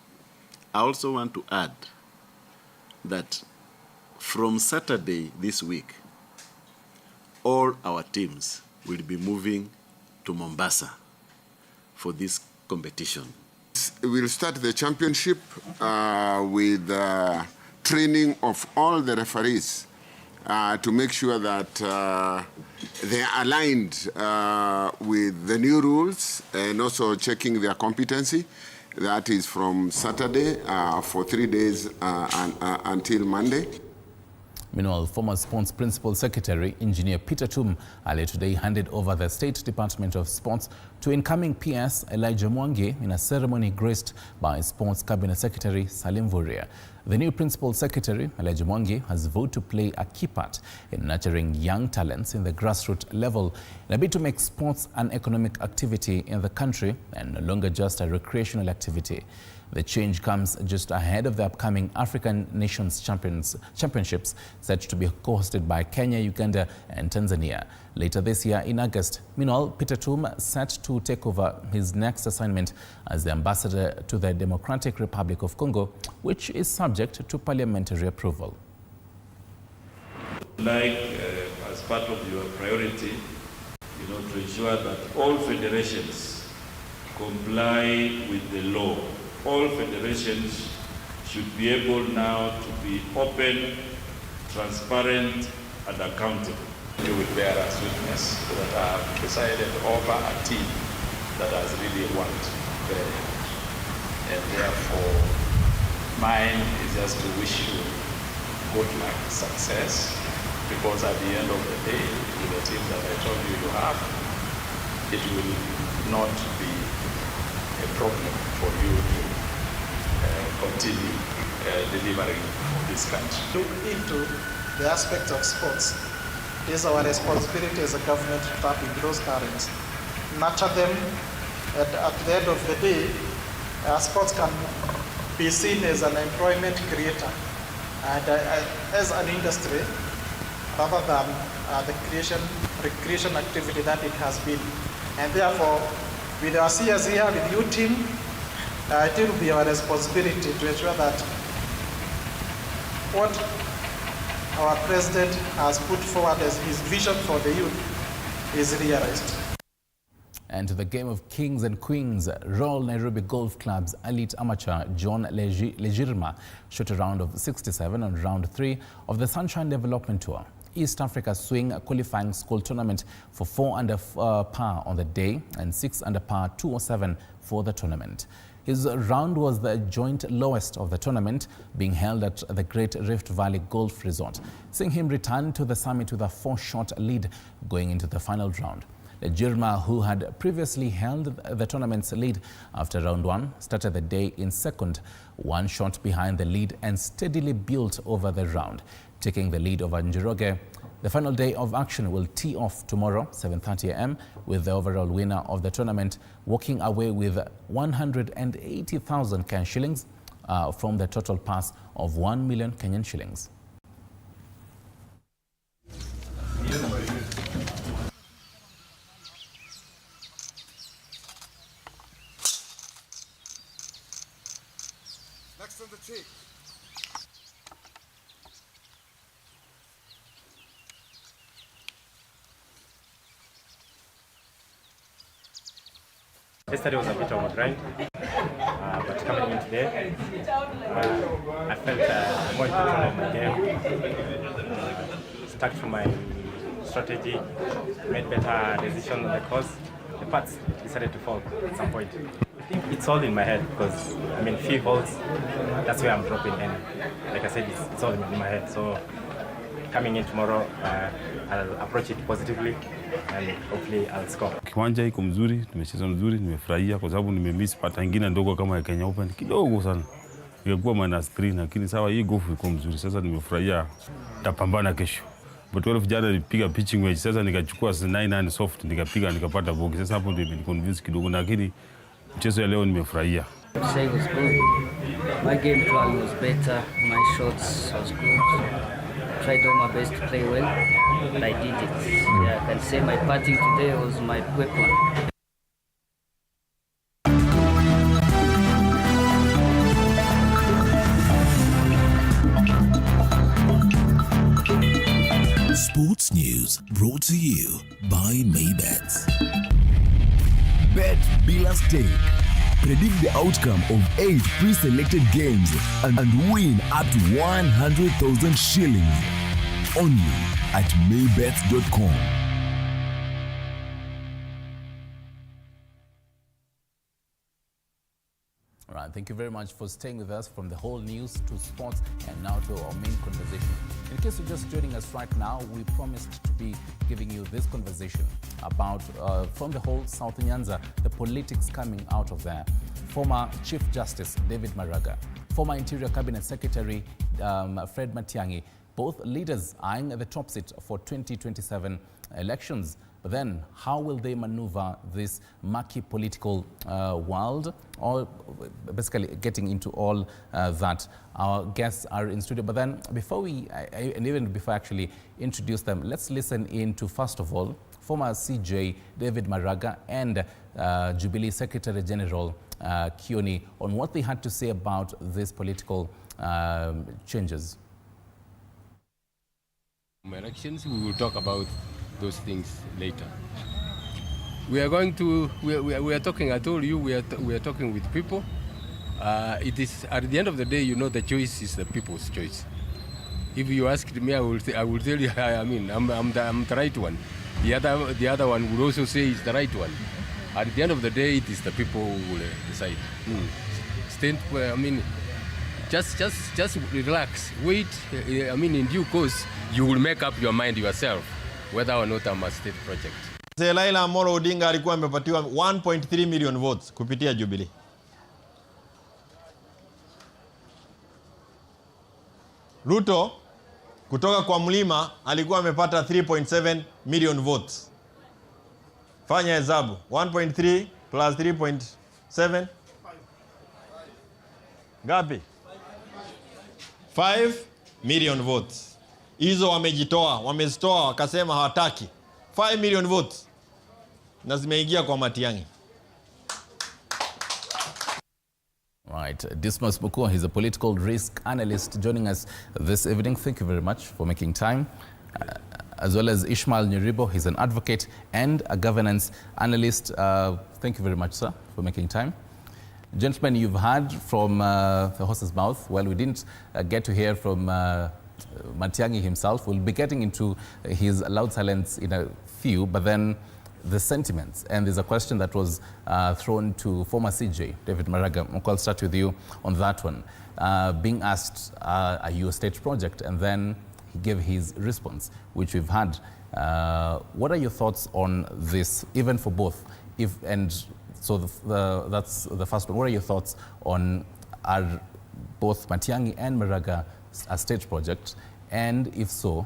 [SPEAKER 5] I also want to add that from Saturday this week, all our teams will be moving to Mombasa for this competition.
[SPEAKER 17] We'll start the championship with training of all the referees to make sure that they are aligned with the new rules and also checking their competency. That is from Saturday for 3 days until Monday.
[SPEAKER 1] Meanwhile, former Sports Principal Secretary Engineer Peter Tum earlier today handed over the State Department of Sports to incoming PS Elijah Mwangi in a ceremony graced by Sports Cabinet Secretary Salim Vuria. The new Principal Secretary, Elijah Mwangi, has vowed to play a key part in nurturing young talents in the grassroots level in a bid to make sports an economic activity in the country and no longer just a recreational activity. The change comes just ahead of the upcoming African Nations Championships set to be co-hosted by Kenya, Uganda and Tanzania later this year in August. Meanwhile, Peter Tum set to take over his next assignment as the ambassador to the Democratic Republic of Congo, which is subject to parliamentary approval.
[SPEAKER 18] As part of your priority, to ensure that all federations comply with the law. All federations should be able now to be open, transparent, and accountable.
[SPEAKER 19] You will bear us witness that I have presided over a team that has really worked very hard. And therefore, mine is just to wish you good luck, success, because at the end of the day, with the team that I told you you have, it will not be a problem for you to continue delivering for this country.
[SPEAKER 20] Look into the aspect of sports. It is our responsibility as a government to tap into those talents, nurture them, and at the end of the day, sports can be seen as an employment creator and as an industry rather than the recreation activity that it has been. And therefore, with our CS here, with your team, it will be our responsibility to ensure that what our president has put forward as his vision for the youth is realized.
[SPEAKER 1] And to the game of kings and queens, Royal Nairobi Golf Club's elite amateur John Legirma shot a round of 67 on round 3 of the Sunshine Development Tour, East Africa Swing Qualifying School Tournament, for 4 under par on the day and 6 under par 207 for the tournament. His round was the joint lowest of the tournament, being held at the Great Rift Valley Golf Resort, seeing him return to the summit with a 4-shot lead going into the final round. Legirma, who had previously held the tournament's lead after round 1, started the day in second, 1 shot behind the lead, and steadily built over the round, taking the lead over Njoroge. The final day of action will tee off tomorrow, 7:30 a.m., with the overall winner of the tournament walking away with 180,000 Kenyan shillings from the total pass of 1 million Kenyan shillings.
[SPEAKER 17] Next on the cheek.
[SPEAKER 21] Yesterday was a bit of a grind, but coming in today, I felt more in control of my game. Stuck to my strategy, made better decisions on the course. The parts decided to fall at some point. think it's all in my head because, I mean, few holes, that's where I'm dropping. And like I said, it's all in my head. So coming in tomorrow, I'll approach it positively and hopefully I'll score.
[SPEAKER 4] Kiwanja iko mzuri, tumecheza mzuri, nimefurahia kwa sababu nimemiss pata nyingine ndogo kama ya Kenya Open kidogo sana. Ingekuwa -3 lakini sawa, hii golf iko mzuri. Sasa nimefurahia, tapambana kesho. But 12 jana nilipiga pitching wedge, sasa nikachukua 9 soft, nikapiga nikapata bogey. Sasa hapo ndio nimeniconvince kidogo, lakini mchezo ya leo nimefurahia.
[SPEAKER 6] Say was good. My game plan was better. My shots was good. Tried all my best to play well, but I did it. Yeah, I can say my putting today was my weapon.
[SPEAKER 27] Sports news brought to you by Maybets. Bet bila stake. Predict the outcome of 8 pre-selected games and win up to 100,000 shillings. Only at maybets.com.
[SPEAKER 1] All right, thank you very much for staying with us from the whole news to sports and now to our main conversation. In case you're just joining us right now, we promised to be giving you this conversation about, from the whole South Nyanza, the politics coming out of there. Former Chief Justice David Maraga, former Interior Cabinet Secretary Fred Matiangi, both leaders eyeing the top seat for 2027 elections. But then, how will they maneuver this murky political world? Or basically getting into all that. Our guests are in studio. But then, before and even before I actually introduce them, let's listen in to, first of all, former CJ David Maraga and Jubilee Secretary General Kioni on what they had to say about these political changes.
[SPEAKER 7] Elections, we will talk about those things later. We are going to, we are talking, I told you, we are talking with people. It is, at the end of the day, you know, the choice is the people's choice. If you asked me, I will tell you, I mean, I'm the right one. The other one would also say it's the right one. At the end of the day, it is the people who will decide. I mean, just relax, wait. I mean, in due course, you will make up your mind yourself whether or not I'm a state project.
[SPEAKER 8] Raila Amolo Odinga alikuwa amepatiwa 1.3 million votes kupitia Jubilee. Ruto kutoka kwa mlima alikuwa amepata 3.7 million votes. Fanya hesabu, 1.3 plus 3.7 ngapi? 5 million votes. Hizo wamezitoa wakasema hawataki. 5 million votes. Na zimeingia kwa Matiangi.
[SPEAKER 1] Right, Dismas Bukua, he's a political risk analyst joining us this evening. Thank you very much for making time. As well as Ishmael Nyuribo, he's an advocate and a governance analyst. Thank you very much, sir, for making time. Gentlemen, you've heard from the horse's mouth. Well, we didn't get to hear from Matiangi himself. We'll be getting into his loud silence in a few, but then the sentiments. And there's a question that was thrown to former CJ, David Maraga. I'll start with you on that one. Being asked, are you a state project? And then he gave his response, which we've had. What are your thoughts on this, even for both? So that's the first one. What are your thoughts on, are both Matiangi and Maraga a state project? And if so,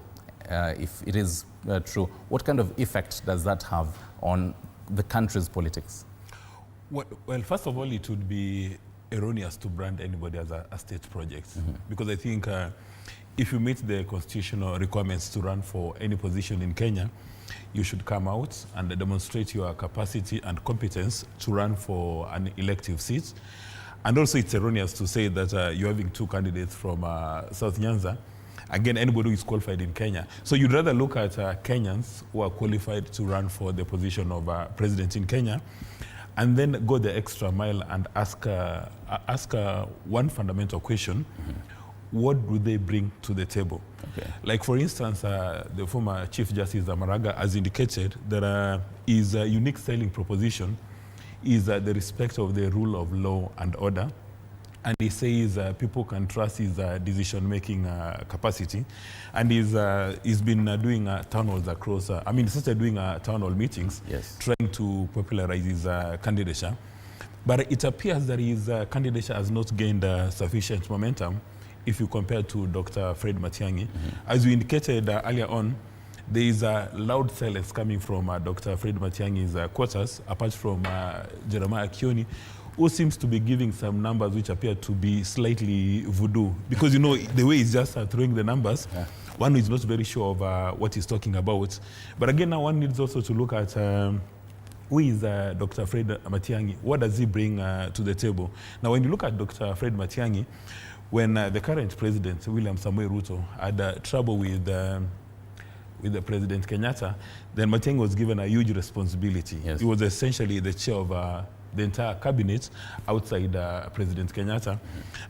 [SPEAKER 1] if it is true, what kind of effect does that have on the country's politics?
[SPEAKER 22] Well, first of all, it would be erroneous to brand anybody as a state project. Because I think if you meet the constitutional requirements to run for any position in Kenya, you should come out and demonstrate your capacity and competence to run for an elective seat. And also it's erroneous to say that you're having two candidates from South Nyanza. Again, anybody who is qualified in Kenya. So you'd rather look at Kenyans who are qualified to run for the position of president in Kenya, and then go the extra mile and ask one fundamental question. What do they bring to the table? Okay. Like, for instance, the former Chief Justice Maraga has indicated that is a unique selling proposition is the respect of the rule of law and order. And he says people can trust his decision-making capacity. And he's been doing town halls across, he started doing town hall meetings, trying to popularize his candidature. But it appears that his candidature has not gained sufficient momentum if you compare to Dr. Fred Matiangi. As you indicated earlier on, there is a loud silence coming from Dr. Fred Matiangi's quarters, apart from Jeremiah Kioni, who seems to be giving some numbers which appear to be slightly voodoo. Because, you know, the way he's just throwing the numbers, one is not very sure of what he's talking about. But again, now one needs also to look at who is Dr. Fred Matiangi? What does he bring to the table? Now, when you look at Dr. Fred Matiangi, when the current president, William Samoei Ruto, had trouble with the President Kenyatta, then Matiangi was given a huge responsibility. He was essentially the chair of the entire cabinet outside President Kenyatta.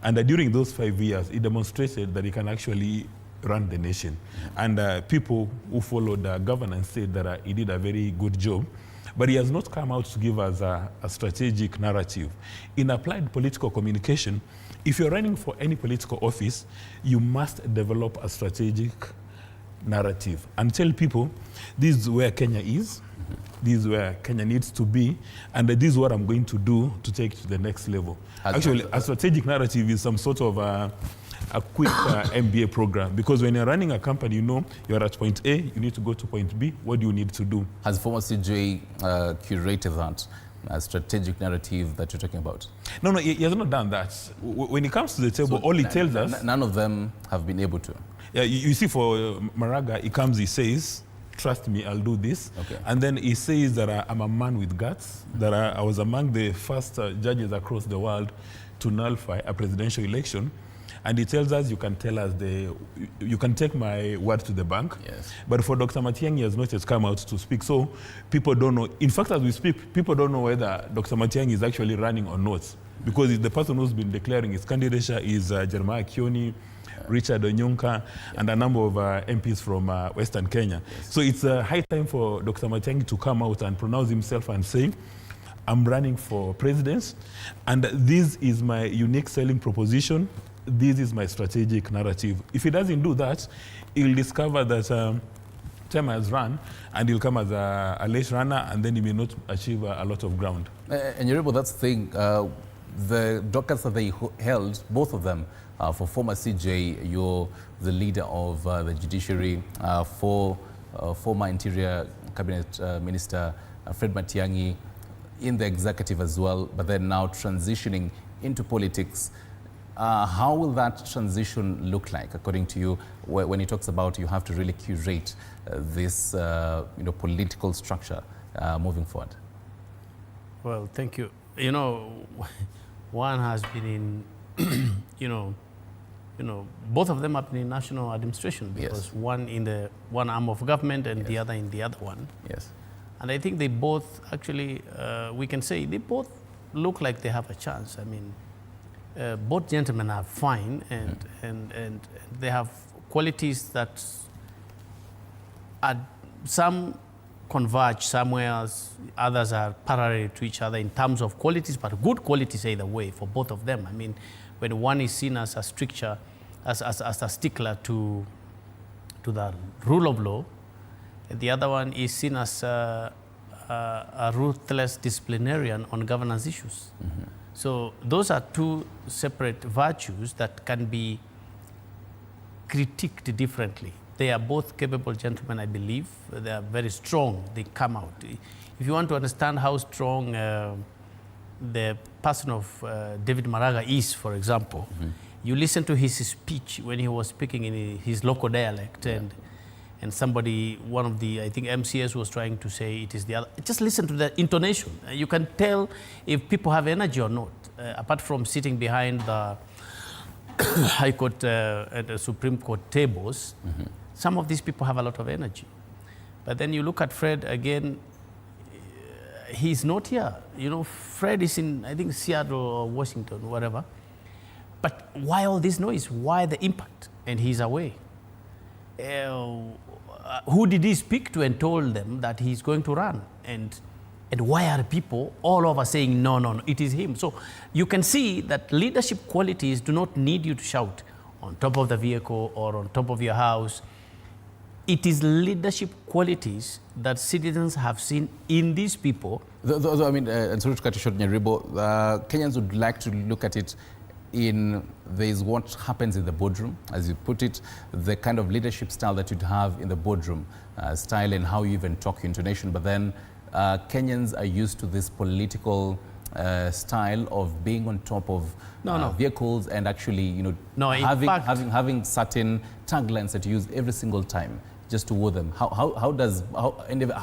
[SPEAKER 22] And during those 5 years, he demonstrated that he can actually run the nation. And people who followed governance said that he did a very good job. But he has not come out to give us a strategic narrative. In applied political communication, if you're running for any political office, you must develop a strategic narrative and tell people, this is where Kenya is, this is where Kenya needs to be, and this is what I'm going to do to take it to the next level. Actually, a strategic narrative is some sort of a quick MBA program, because when you're running a company, you know you're at point A, you need to go to point B. What do you need to do?
[SPEAKER 1] Has former CJ curated that strategic narrative that you're talking about?
[SPEAKER 22] No, he has not done that. When it comes to the table, all he tells us...
[SPEAKER 1] None of them have been able to.
[SPEAKER 22] Yeah, you see, for Maraga, he comes, he says, trust me, I'll do this. And then he says that I'm a man with guts, that I was among the first judges across the world to nullify a presidential election. And he tells us, you can tell us you can take my word to the bank. But for Dr. Matiangi, he has not yet come out to speak. So people don't know. In fact, as we speak, people don't know whether Dr. Matiangi is actually running or not. Because the person who's been declaring his candidature is Jeremiah Kioni, Richard Onyonka, and a number of MPs from Western Kenya. So it's high time for Dr. Matiangi to come out and pronounce himself and say, I'm running for president, and this is my unique selling proposition. This is my strategic narrative. If he doesn't do that, he'll discover that time has run, and he'll come as a late runner, and then he may not achieve a lot of ground.
[SPEAKER 1] And you're able, that's the thing, the dockets that they held, both of them, for former CJ, you're the leader of the judiciary, for former Interior Cabinet Minister Fred Matiangi, in the executive as well, but then now transitioning into politics. How will that transition look like, according to you, when he talks about you have to really curate this political structure moving forward?
[SPEAKER 9] Well, thank you. You know, one has been in, both of them have been in national administration, because one in the one arm of government and the other in the other one. And I think they both actually, we can say they both look like they have a chance. I mean, both gentlemen are fine, and they have qualities that some converge somewhere, others are parallel to each other in terms of qualities, but good qualities either way for both of them. I mean, when one is seen as a stricture, as a stickler to the rule of law, the other one is seen as a ruthless disciplinarian on governance issues. So those are two separate virtues that can be critiqued differently. They are both capable gentlemen, I believe. They are very strong. They come out. If you want to understand how strong the person of David Maraga is, for example, you listen to his speech when he was speaking in his local dialect, and somebody, one of the, I think, MCS was trying to say it is the other. Just listen to the intonation. You can tell if people have energy or not, apart from sitting behind the High Court and the Supreme Court tables. Some of these people have a lot of energy. But then you look at Fred again, he's not here. You know, Fred is in, I think, Seattle or Washington, whatever. But why all this noise? Why the impact? And he's away. Who did he speak to and told them that he's going to run? And And why are people all over saying, no, no, no, it is him? So you can see that leadership qualities do not need you to shout on top of the vehicle or on top of your house. It is leadership qualities that citizens have seen in these people.
[SPEAKER 1] I mean, and sorry to cut you short, Nyaribo, Kenyans would like to look at it in, there's what happens in the boardroom, as you put it, the kind of leadership style that you'd have in the boardroom, style and how you even talk your intonation. But then Kenyans are used to this political style of being on top of vehicles and actually, you know, having certain taglines that you use every single time just to woo them. How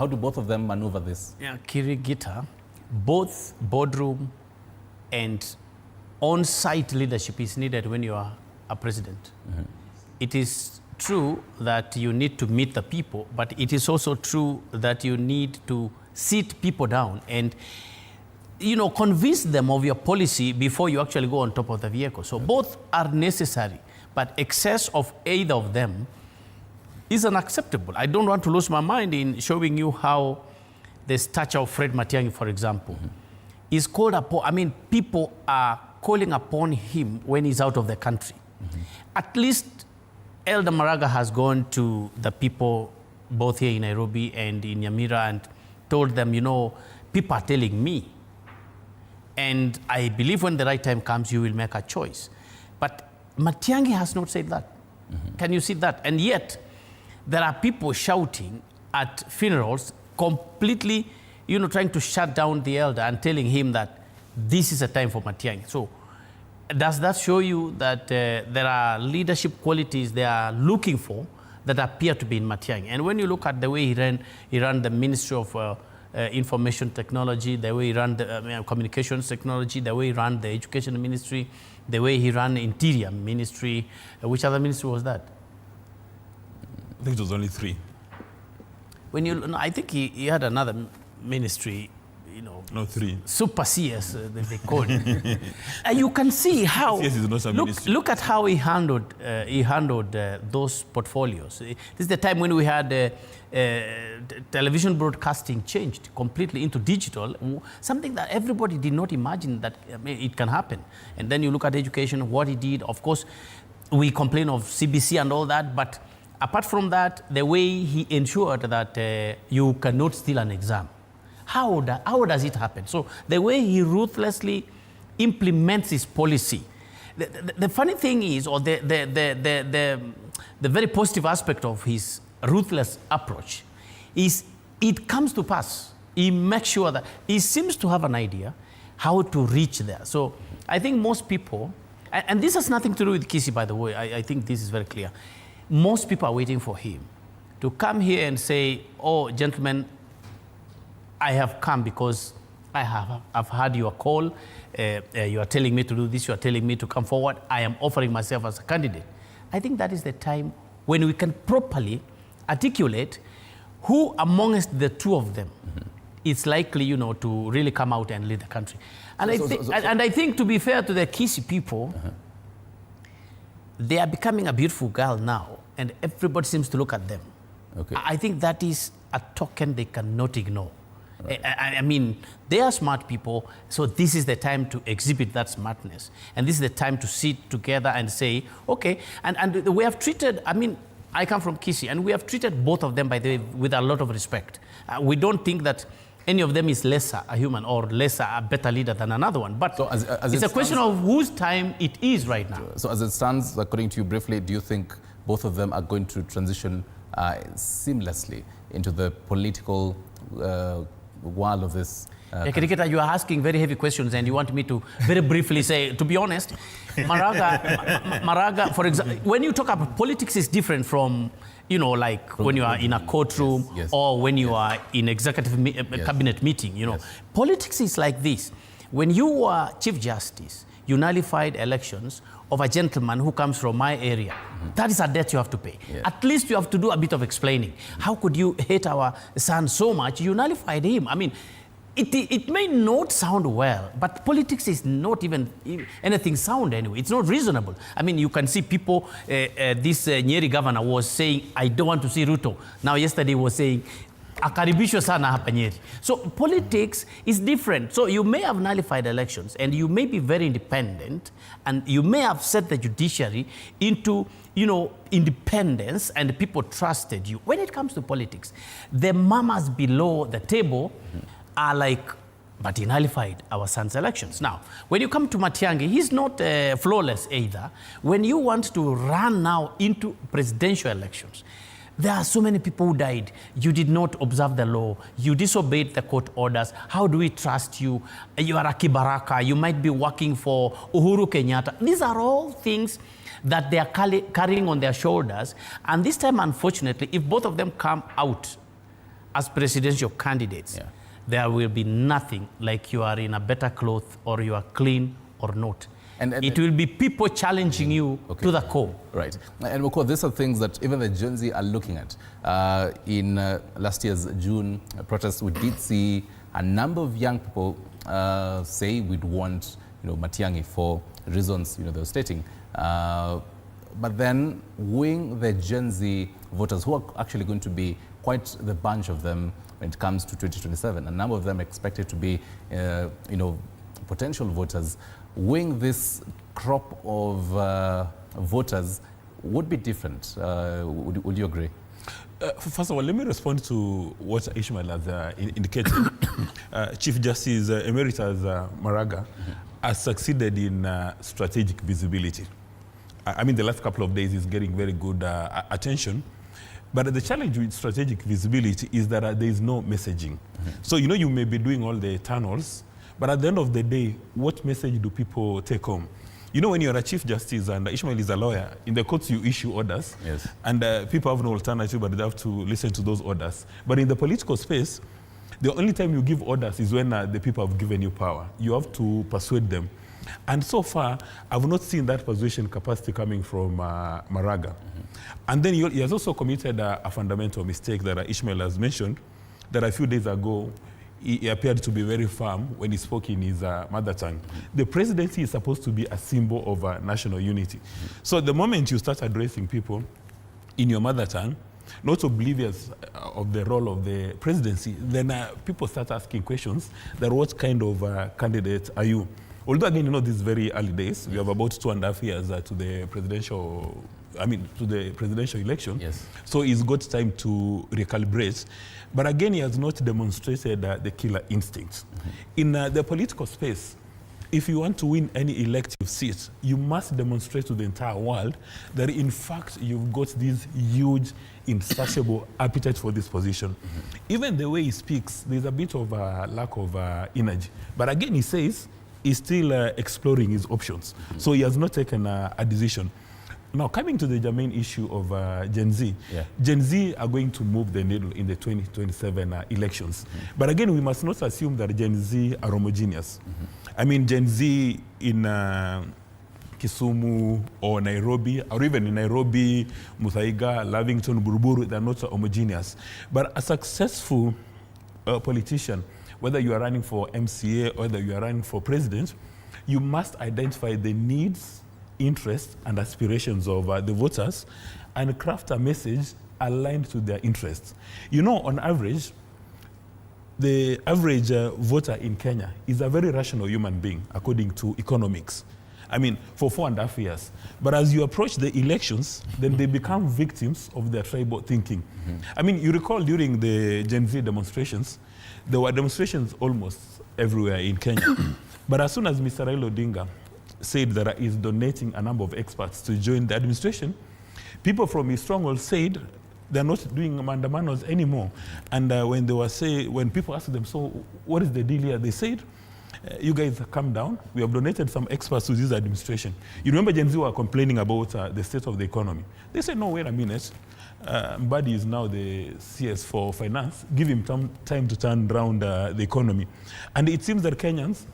[SPEAKER 1] do both of them maneuver this?
[SPEAKER 9] Yeah, Kirigita, both boardroom and on-site leadership is needed when you are a president. It is true that you need to meet the people, but it is also true that you need to sit people down and, you know, convince them of your policy before you actually go on top of the vehicle. So both are necessary, but excess of either of them is unacceptable. I don't want to lose my mind in showing you how the stature of Fred Matiangi, for example, is called upon. I mean, people are calling upon him when he's out of the country. At least Elder Maraga has gone to the people both here in Nairobi and in Nyamira and told them, you know, people are telling me. And I believe when the right time comes, you will make a choice. But Matiangi has not said that. Can you see that? And yet, there are people shouting at funerals, completely, you know, trying to shut down the elder and telling him that this is a time for Matiangi. So does that show you that there are leadership qualities they are looking for that appear to be in Matiangi? And when you look at the way he ran the Ministry of Information Technology, the way he ran the Communications Technology, the way he ran the Education Ministry, the way he ran the Interior Ministry. Which other ministry was that?
[SPEAKER 22] I think it was only 3.
[SPEAKER 9] When you, no, I think he had another ministry, you know.
[SPEAKER 22] No, 3.
[SPEAKER 9] Super CS, they call it. You can see how.
[SPEAKER 22] CS is not a ministry.
[SPEAKER 9] Look at how he handled those portfolios. This is the time when we had television broadcasting changed completely into digital, something that everybody did not imagine that it can happen. And then you look at education, what he did. Of course, we complain of CBC and all that, but apart from that, the way he ensured that you cannot steal an exam. How does it happen? So the way he ruthlessly implements his policy. The funny thing is, or the very positive aspect of his ruthless approach is it comes to pass. He makes sure that he seems to have an idea how to reach there. So I think most people, and this has nothing to do with Kisi, by the way, I think this is very clear. Most people are waiting for him to come here and say, oh, gentlemen, I have come because I've heard your call. You are telling me to do this. You are telling me to come forward. I am offering myself as a candidate. I think that is the time when we can properly articulate who amongst the two of them is likely, you know, to really come out and lead the country. And I think, to be fair to the Kisi people, they are becoming a beautiful girl now, and everybody seems to look at them.
[SPEAKER 1] Okay.
[SPEAKER 9] I think that is a token they cannot ignore. Right. I mean, they are smart people, so this is the time to exhibit that smartness. And this is the time to sit together and say, okay, and we have treated, I mean, I come from Kisi, and we have treated both of them, by the way, with a lot of respect. We don't think that any of them is lesser a human or lesser a better leader than another one. But so as it's a question of whose time it is right now.
[SPEAKER 1] So as it stands, according to you briefly, do you think both of them are going to transition seamlessly into the political world of this?
[SPEAKER 9] Kirikita, you are asking very heavy questions, and you want me to very briefly say, to be honest, Maraga, for example, when you talk about politics, is different from, you know, like when you are in a courtroom or when you are in executive cabinet meeting, you know. Politics is like this. When you were Chief Justice, you nullified elections of a gentleman who comes from my area. That is a debt you have to pay. At least you have to do a bit of explaining. How could you hate our son so much? You nullified him. I mean, it may not sound well, but politics is not even anything sound anyway. It's not reasonable. I mean, you can see people, this Nyeri governor was saying, I don't want to see Ruto. Now, yesterday he was saying, akaribishwe sana hapa Nyeri. So politics is different. So you may have nullified elections and you may be very independent and you may have set the judiciary into, you know, independence and people trusted you. When it comes to politics, the mamas below the table are like, but he nullified our son's elections. Now, when you come to Matiangi, he's not flawless either. When you want to run now into presidential elections, there are so many people who died. You did not observe the law. You disobeyed the court orders. How do we trust you? You are a kibaraka. You might be working for Uhuru Kenyatta. These are all things that they are carrying on their shoulders. And this time, unfortunately, if both of them come out as presidential candidates, there will be nothing like you are in a better cloth or you are clean or not. And it will be people challenging you to the core.
[SPEAKER 1] Right. And of course, these are things that even the Gen Z are looking at. In last year's June protest, we did see a number of young people say we'd want, you know, Matiangi for reasons, you know, they were stating. But then wing the Gen Z voters, who are actually going to be quite the bunch of them when it comes to 2027, a number of them expected to be, you know, potential voters, wing this crop of voters would be different. Would you agree?
[SPEAKER 22] First of all, let me respond to what Ishmael has indicated. Chief Justice Emeritus Maraga has succeeded in strategic visibility. I mean, the last couple of days is getting very good attention. But the challenge with strategic visibility is that there is no messaging. So, you know, you may be doing all the tunnels, but at the end of the day, what message do people take home? You know, when you're a chief justice and Ishmael is a lawyer, in the courts you issue orders, and people have no alternative but they have to listen to those orders. But in the political space, the only time you give orders is when the people have given you power. You have to persuade them. And so far, I've not seen that persuasion capacity coming from Maraga. And then he has also committed a fundamental mistake that Ishmael has mentioned, that a few days ago, he appeared to be very firm when he spoke in his mother tongue. The presidency is supposed to be a symbol of national unity. So the moment you start addressing people in your mother tongue, not oblivious of the role of the presidency, then people start asking questions that what kind of candidate are you? Although again, you know, these very early days, we have about 2.5 years to the presidential, election. So he's got time to recalibrate. But again, he has not demonstrated the killer instinct. In the political space, if you want to win any elective seat, you must demonstrate to the entire world that in fact you've got this huge, insatiable appetite for this position. Even the way he speaks, there's a bit of a lack of energy. But again, he says he's still exploring his options. So he has not taken a decision. Now, coming to the germane issue of Gen Z, Gen Z are going to move the needle in the 2027 elections. But again, we must not assume that Gen Z are homogeneous. I mean, Gen Z in Kisumu or Nairobi, or even in Nairobi, Muthaiga, Lavington, Buruburu, they're not homogeneous. But a successful politician, whether you are running for MCA or whether you are running for president, you must identify the needs, interests and aspirations of the voters and craft a message aligned to their interests. You know, on average, the average voter in Kenya is a very rational human being, according to economics. I mean, for 4.5 years. But as you approach the elections, then they become victims of their tribal thinking. I mean, you recall during the Gen Z demonstrations, there were demonstrations almost everywhere in Kenya. But as soon as Mr. Raila Odinga said that he is donating a number of experts to join the administration, people from his stronghold said they're not doing mandamanos anymore. And when people asked them, so what is the deal here? They said, you guys calm down. We have donated some experts to this administration. You remember Gen Z were complaining about the state of the economy. They said, no, wait a minute. Mbadi is now the CS for finance. Give him time to turn around the economy. And it seems that Kenyans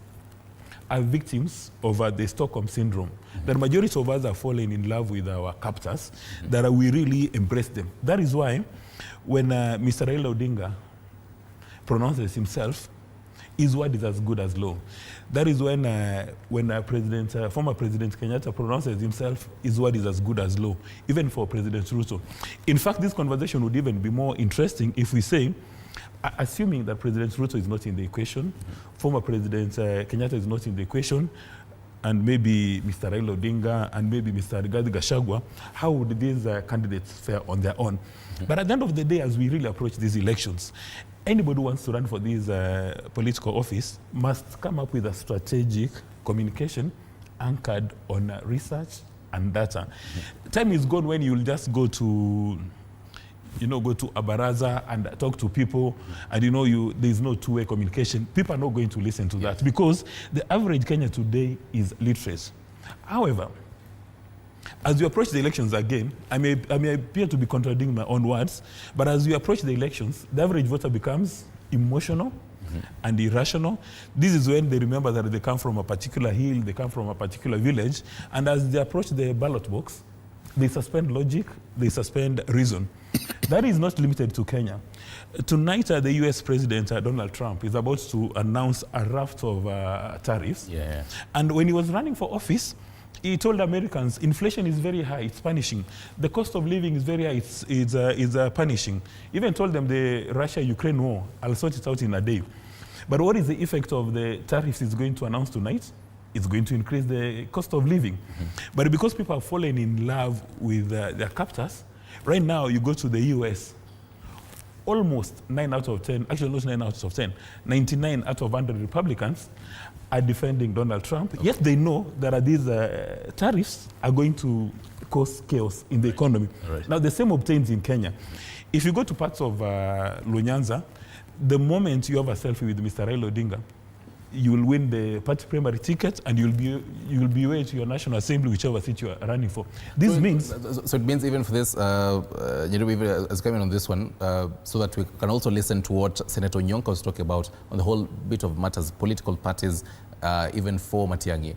[SPEAKER 22] are victims of the Stockholm syndrome. The majority of us are falling in love with our captors, that we really embrace them. That is why when Mr. Raila Odinga pronounces himself, his word is as good as law. That is when former President Kenyatta pronounces himself, his word is as good as law, even for President Ruto. In fact, this conversation would even be more interesting if we say assuming that President Ruto is not in the equation, former President Kenyatta is not in the equation, and maybe Mr. Raila Odinga and maybe Mr. Rigathi Gachagua, how would these candidates fare on their own? But at the end of the day, as we really approach these elections, anybody who wants to run for this political office must come up with a strategic communication anchored on research and data. Time is gone when you'll just go to go to a baraza and talk to people, and there's no two-way communication. People are not going to listen to that because the average Kenyan today is literate. However, as you approach the elections again, I may appear to be contradicting my own words, but as you approach the elections, the average voter becomes emotional and irrational. This is when they remember that they come from a particular hill, they come from a particular village, and as they approach the ballot box, they suspend logic, they suspend reason. That is not limited to Kenya. Tonight, the US President, Donald Trump, is about to announce a raft of tariffs.
[SPEAKER 1] Yeah.
[SPEAKER 22] And when he was running for office, he told Americans, inflation is very high, it's punishing. The cost of living is very high, it's punishing. Even told them the Russia-Ukraine war, I'll sort it out in a day. But what is the effect of the tariffs he's going to announce tonight? It's going to increase the cost of living. But because people have fallen in love with their captors, right now you go to the US, almost 9 out of 10, actually not 9 out of 10, 99 out of 100 Republicans are defending Donald Trump. Okay. Yet they know that these tariffs are going to cause chaos in the economy. Right. Now the same obtains in Kenya. If you go to parts of Lunyanza, the moment you have a selfie with Mr. Raila Odinga, you will win the party primary ticket and you'll be way to your National Assembly, whichever seat you are running for. This means...
[SPEAKER 1] So it means even for this, as coming on this one, so that we can also listen to what Senator Nyonka was talking about on the whole bit of matters, political parties, even for Matiangi.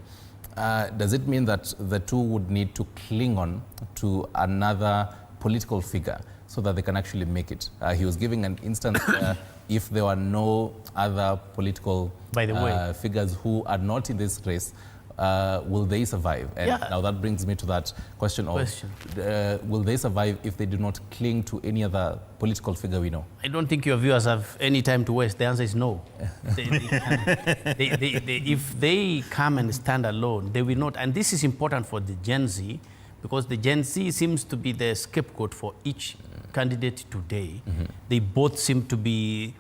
[SPEAKER 1] Does it mean that the two would need to cling on to another political figure so that they can actually make it? He was giving an instance if there were no other political figures who are not in this race, will they survive? And now that brings me to that question of, will they survive if they do not cling to any other political figure we know?
[SPEAKER 9] I don't think your viewers have any time to waste. The answer is no. If they come and stand alone, they will not. And this is important for the Gen Z, because the Gen Z seems to be the scapegoat for each candidate today. They both seem to be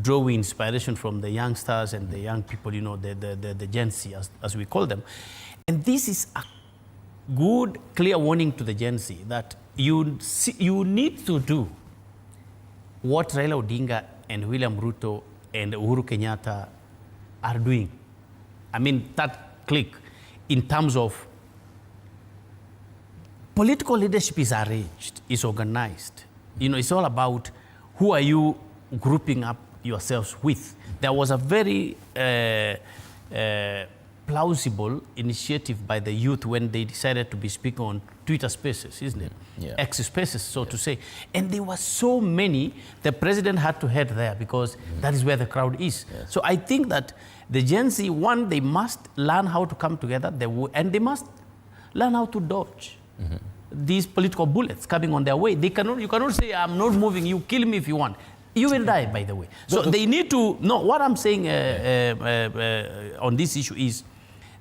[SPEAKER 9] drawing inspiration from the youngsters and the young people, the Gen Z, as we call them. And this is a good, clear warning to the Gen Z that you need to do what Raila Odinga and William Ruto and Uhuru Kenyatta are doing. I mean, that click in terms of political leadership is arranged, is organized. It's all about who are you grouping up yourselves with. There was a very plausible initiative by the youth when they decided to be speaking on Twitter Spaces, isn't it? X Spaces, so to say. And there were so many, the president had to head there because that is where the crowd is. So I think that the Gen Z, one, they must learn how to come together, and they must learn how to dodge these political bullets coming on their way. You cannot say, I'm not moving, you kill me if you want. You will die, by the way. So they need to, no, what I'm saying on this issue is,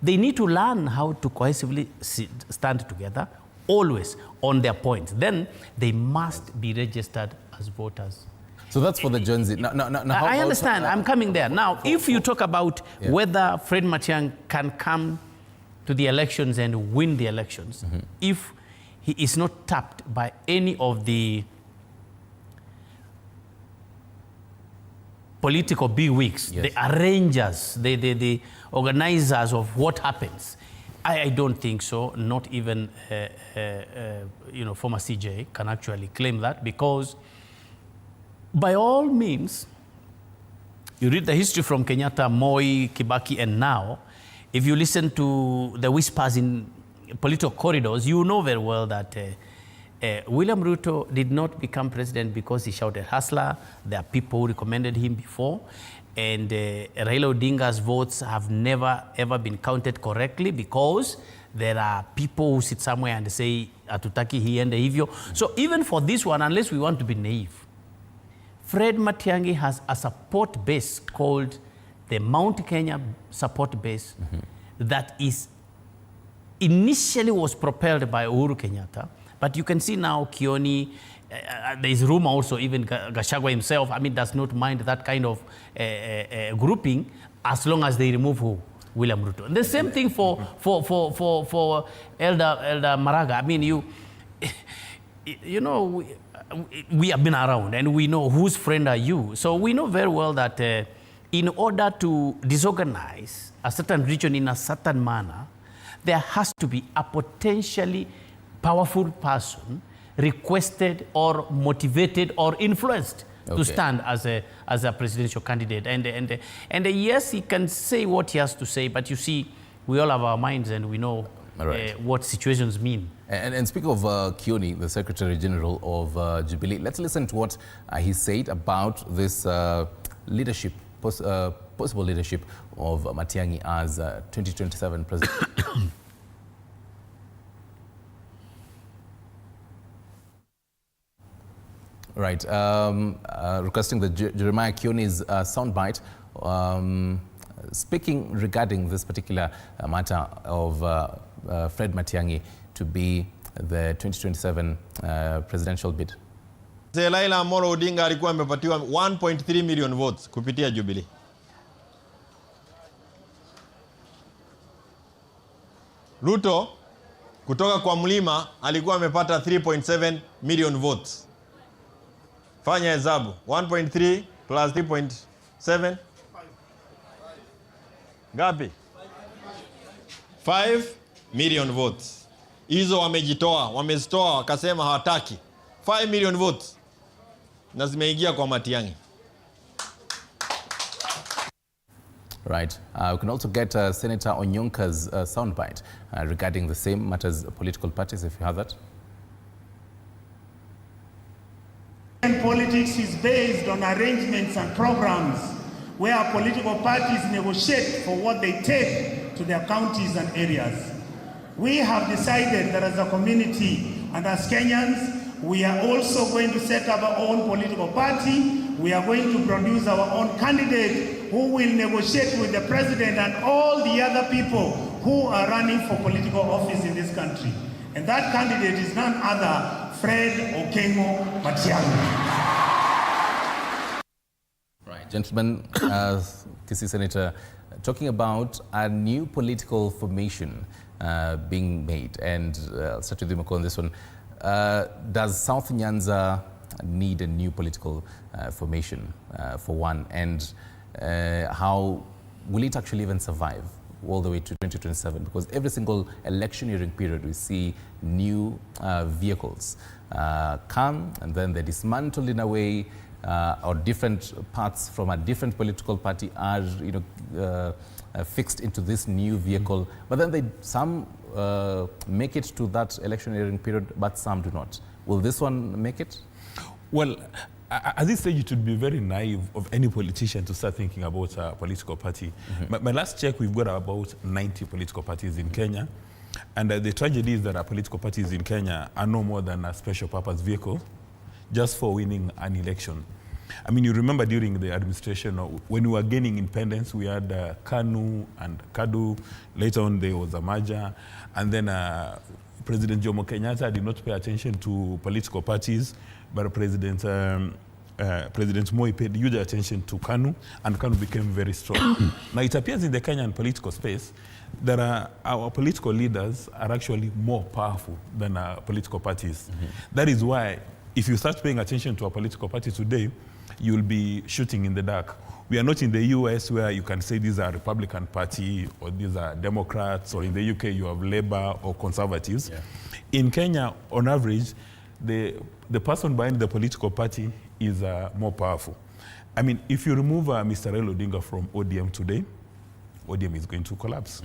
[SPEAKER 9] they need to learn how to cohesively stand together, always on their points. Then they must be registered as voters.
[SPEAKER 1] So that's for the Gen Z. Now,
[SPEAKER 9] I understand, I'm coming there. Now, if you talk about whether Fred Matiangi can come to the elections and win the elections, if he is not tapped by any of the political bigwigs, the arrangers, the organizers of what happens, I don't think so. Not even former CJ can actually claim that, because by all means, you read the history from Kenyatta, Moi, Kibaki, and now, if you listen to the whispers in political corridors, you know very well that William Ruto did not become president because he shouted hustler. There are people who recommended him before. And Raila Odinga's votes have never, ever been counted correctly because there are people who sit somewhere and say, Atutaki, he and hivyo. So even for this one, unless we want to be naive, Fred Matiangi has a support base called the Mount Kenya support base that is initially was propelled by Uhuru Kenyatta, but you can see now Kioni, there is rumor also even Gachagua himself, I mean, does not mind that kind of grouping as long as they remove who? William Ruto. And the same thing for Elder Maraga. I mean, you know, we have been around and we know whose friend are you. So we know very well that in order to disorganize a certain region in a certain manner, there has to be a potentially powerful person requested or motivated or influenced to stand as a presidential candidate. And yes, he can say what he has to say, but you see, we all have our minds and we know what situations mean.
[SPEAKER 1] And speaking of Kioni, the Secretary General of Jubilee, let's listen to what he said about this leadership, possible leadership of Matiangi as 2027 president. Right. Requesting the Jeremiah Kioni's soundbite, speaking regarding this particular matter of Fred Matiangi to be the 2027 presidential bid.
[SPEAKER 8] Raila Amolo Odinga alikuwa amepatiwa 1.3 million votes kupitia Jubilee. Ruto kutoka kwa mlima alikuwa amepata 3.7 million votes. Fanya hesabu, 1.3 plus 3.7 ngapi? 5 million votes. Hizo wamezitoa wakasema hawataki. 5 million votes na zimeingia kwa Matiangi.
[SPEAKER 1] Right. We can also get Senator Onyonka's soundbite regarding the same matters, political parties, if you have that.
[SPEAKER 3] Politics is based on arrangements and programs where political parties negotiate for what they take to their counties and areas. We have decided that as a community and as Kenyans, we are also going to set up our own political party. We are going to produce our own candidate who will negotiate with the president and all the other people who are running for political office in this country. And that candidate is none other Fred Okengo Matiangi.
[SPEAKER 1] Right, gentlemen, Kisii Senator, talking about a new political formation being made, and I'll start with you on this one. Does South Nyanza need a new political formation, for one, and how will it actually even survive all the way to 2027? Because every single electioneering period we see new vehicles come and then they're dismantled in a way, or different parts from a different political party are fixed into this new vehicle, but then some make it to that electioneering period, but some do not. Will this one make it?
[SPEAKER 22] Well, at this stage, it would be very naive of any politician to start thinking about a political party. My last check, we've got about 90 political parties in Kenya. And the tragedy is that our political parties in Kenya are no more than a special purpose vehicle just for winning an election. I mean, you remember during the administration, when we were gaining independence, we had KANU and KADU. Later on, there was a merger. And then President Jomo Kenyatta did not pay attention to political parties, but President Moi paid huge attention to KANU, and KANU became very strong. Now, it appears in the Kenyan political space that our political leaders are actually more powerful than our political parties. That is why, if you start paying attention to a political party today, you'll be shooting in the dark. We are not in the US where you can say these are Republican Party or these are Democrats, or in the UK you have Labour or Conservatives. Yeah. In Kenya, on average, the person behind the political party is more powerful. I mean, if you remove Mr. Raila Odinga from ODM today, ODM is going to collapse.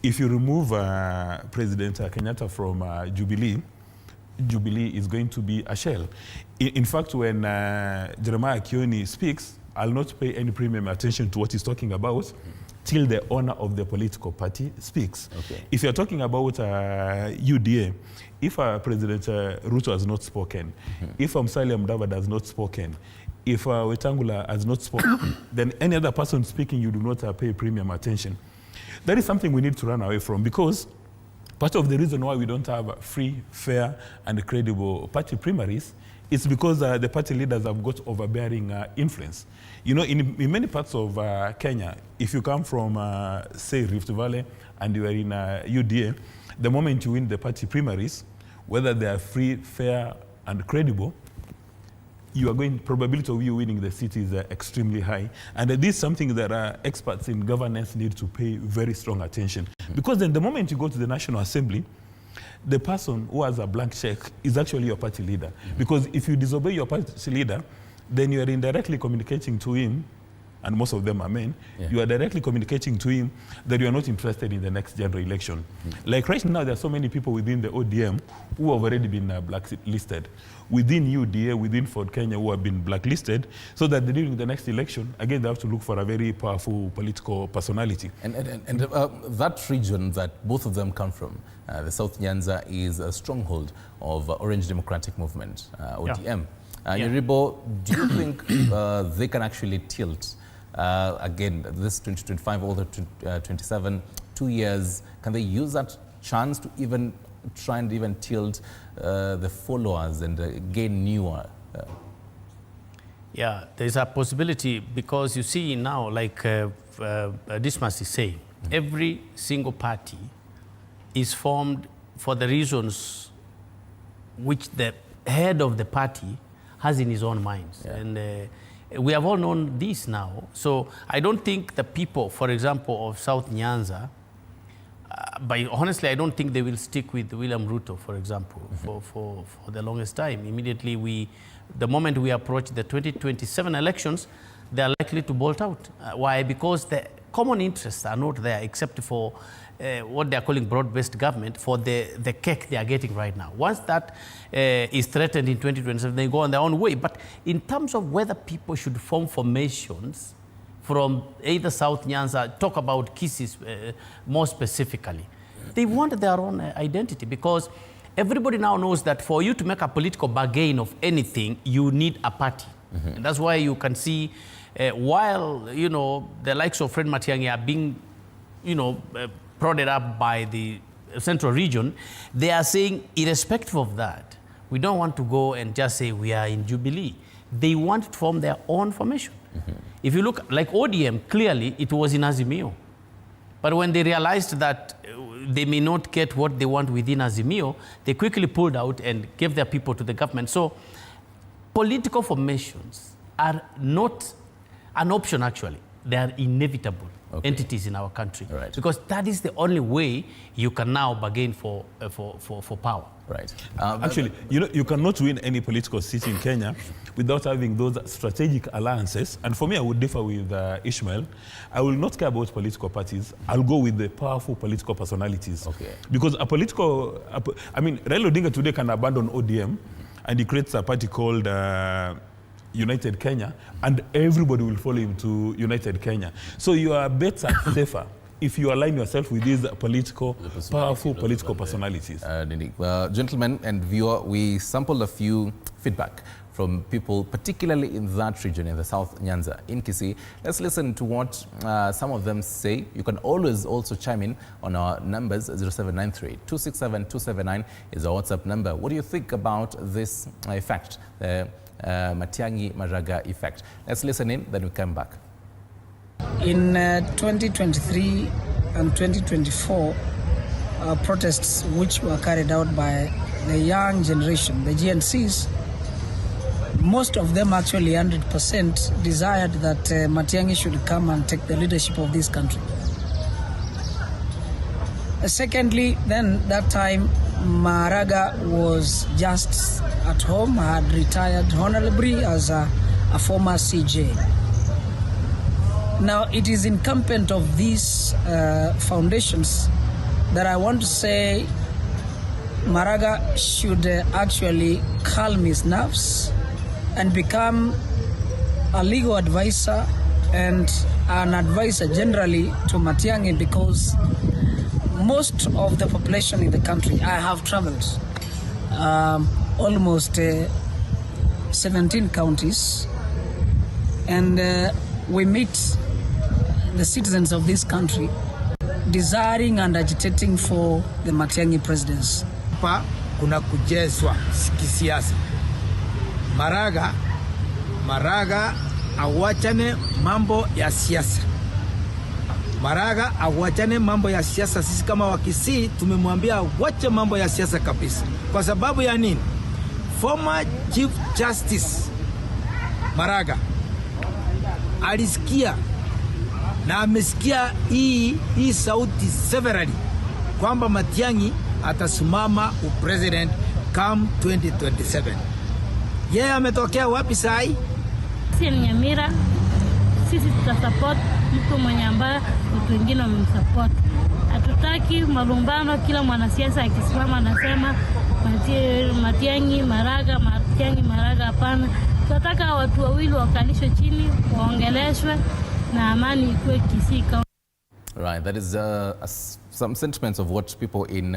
[SPEAKER 22] If you remove President Kenyatta from Jubilee, Jubilee is going to be a shell. In fact, when Jeremiah Kioni speaks, I'll not pay any premium attention to what he's talking about till the owner of the political party speaks. Okay. If you're talking about UDA, if President Ruto has not spoken, if Musalia Mudavadi has not spoken, if Wetangula has not spoken, then any other person speaking, you do not pay premium attention. That is something we need to run away from, because part of the reason why we don't have free, fair, and credible party primaries is because the party leaders have got overbearing influence. You know, in many parts of Kenya, if you come from, say, Rift Valley, and you are in UDA, the moment you win the party primaries, whether they are free, fair, and credible, probability of you winning the seat is extremely high. And this is something that experts in governance need to pay very strong attention. Because then the moment you go to the National Assembly, the person who has a blank check is actually your party leader. Because if you disobey your party leader, then you are indirectly communicating to him, and most of them are men, you are directly communicating to him that you are not interested in the next general election. Like right now, there are so many people within the ODM who have already been blacklisted. Within UDA, within Ford Kenya, who have been blacklisted, so that during the next election, again, they have to look for a very powerful political personality.
[SPEAKER 1] And that region that both of them come from, the South Nyanza, is a stronghold of Orange Democratic Movement, ODM. Yuribo, do you think they can actually tilt again, this 2025 or the 27, 2 years, can they use that chance to even try and even tilt the followers and gain newer?
[SPEAKER 9] Yeah, there's a possibility, because you see now, like Dismas is saying, every single party is formed for the reasons which the head of the party has in his own minds. And we have all known this now. So I don't think the people, for example, of South Nyanza, but honestly, I don't think they will stick with William Ruto, for example, for the longest time. Immediately, the moment we approach the 2027 elections, they are likely to bolt out. Why? Because the common interests are not there, except for what they are calling broad-based government, for the cake they are getting right now. Once that is threatened in 2027, they go on their own way. But in terms of whether people should form formations from either South Nyanza, talk about Kisses more specifically, they want their own identity, because everybody now knows that for you to make a political bargain of anything, you need a party. And that's why you can see, while, you know, the likes of Fred Matiangi are being, you know, prodded up by the central region, they are saying, irrespective of that, we don't want to go and just say we are in Jubilee. They want to form their own formation. If you look, like ODM, clearly it was in Azimio. But when they realized that they may not get what they want within Azimio, they quickly pulled out and gave their people to the government. So political formations are not an option, actually. They are inevitable entities in our country. Because that is the only way you can now bargain for power.
[SPEAKER 22] Actually, you know, you cannot win any political seat in Kenya without having those strategic alliances. And for me, I would differ with Ishmael. I will not care about political parties. I'll go with the powerful political personalities. Because I mean, Raila Odinga today can abandon ODM and he creates a party called United Kenya, and everybody will follow him to United Kenya. So you are better, safer, if you align yourself with these powerful political personalities.
[SPEAKER 1] Gentlemen and viewer, we sampled a few feedback from people, particularly in that region, in the South Nyanza, in Kisii. Let's listen to what some of them say. You can always also chime in on our numbers. 0793 267 279 is our WhatsApp number. What do you think about this effect, the Matiangi Maraga effect? Let's listen in, then we come back.
[SPEAKER 10] In 2023 and 2024, protests which were carried out by the young generation, the GNCs, most of them actually 100% desired that Matiangi should come and take the leadership of this country. Secondly, then that time Maraga was just at home, had retired honorably as a former CJ. Now it is incumbent of these foundations that I want to say Maraga should actually calm his nerves and become a legal advisor and an advisor generally to Matiangi, because most of the population in the country, I have traveled almost 17 counties, and we meet the citizens of this country desiring and agitating for the Matiangi presidency.
[SPEAKER 11] Hapa kuna kujezwa kisiasa. Maraga awachane mambo ya siasa. Maraga awachane mambo ya siasa. Sisi kama Wakisii tumemwambia wache mambo ya siasa kabisa. Kwa sababu ya nini? Former Chief Justice Maraga alisikia na amesikia hii sauti severally kwamba Matiangi atasimama upresident come 2027. Yeye ametokea wapi sahi?
[SPEAKER 12] Sisi ni Nyamira, sisi tutasupport mtu mwenye ambaye mtu wengine wamemsupport. Hatutaki malumbano, kila mwanasiasa akisimama anasema Matiangi Maraga, hapana. Tunataka watu wawili wakalishwe chini, waongeleshwe na amani ikuwe Kisii.
[SPEAKER 1] Right, that is some sentiments of what people in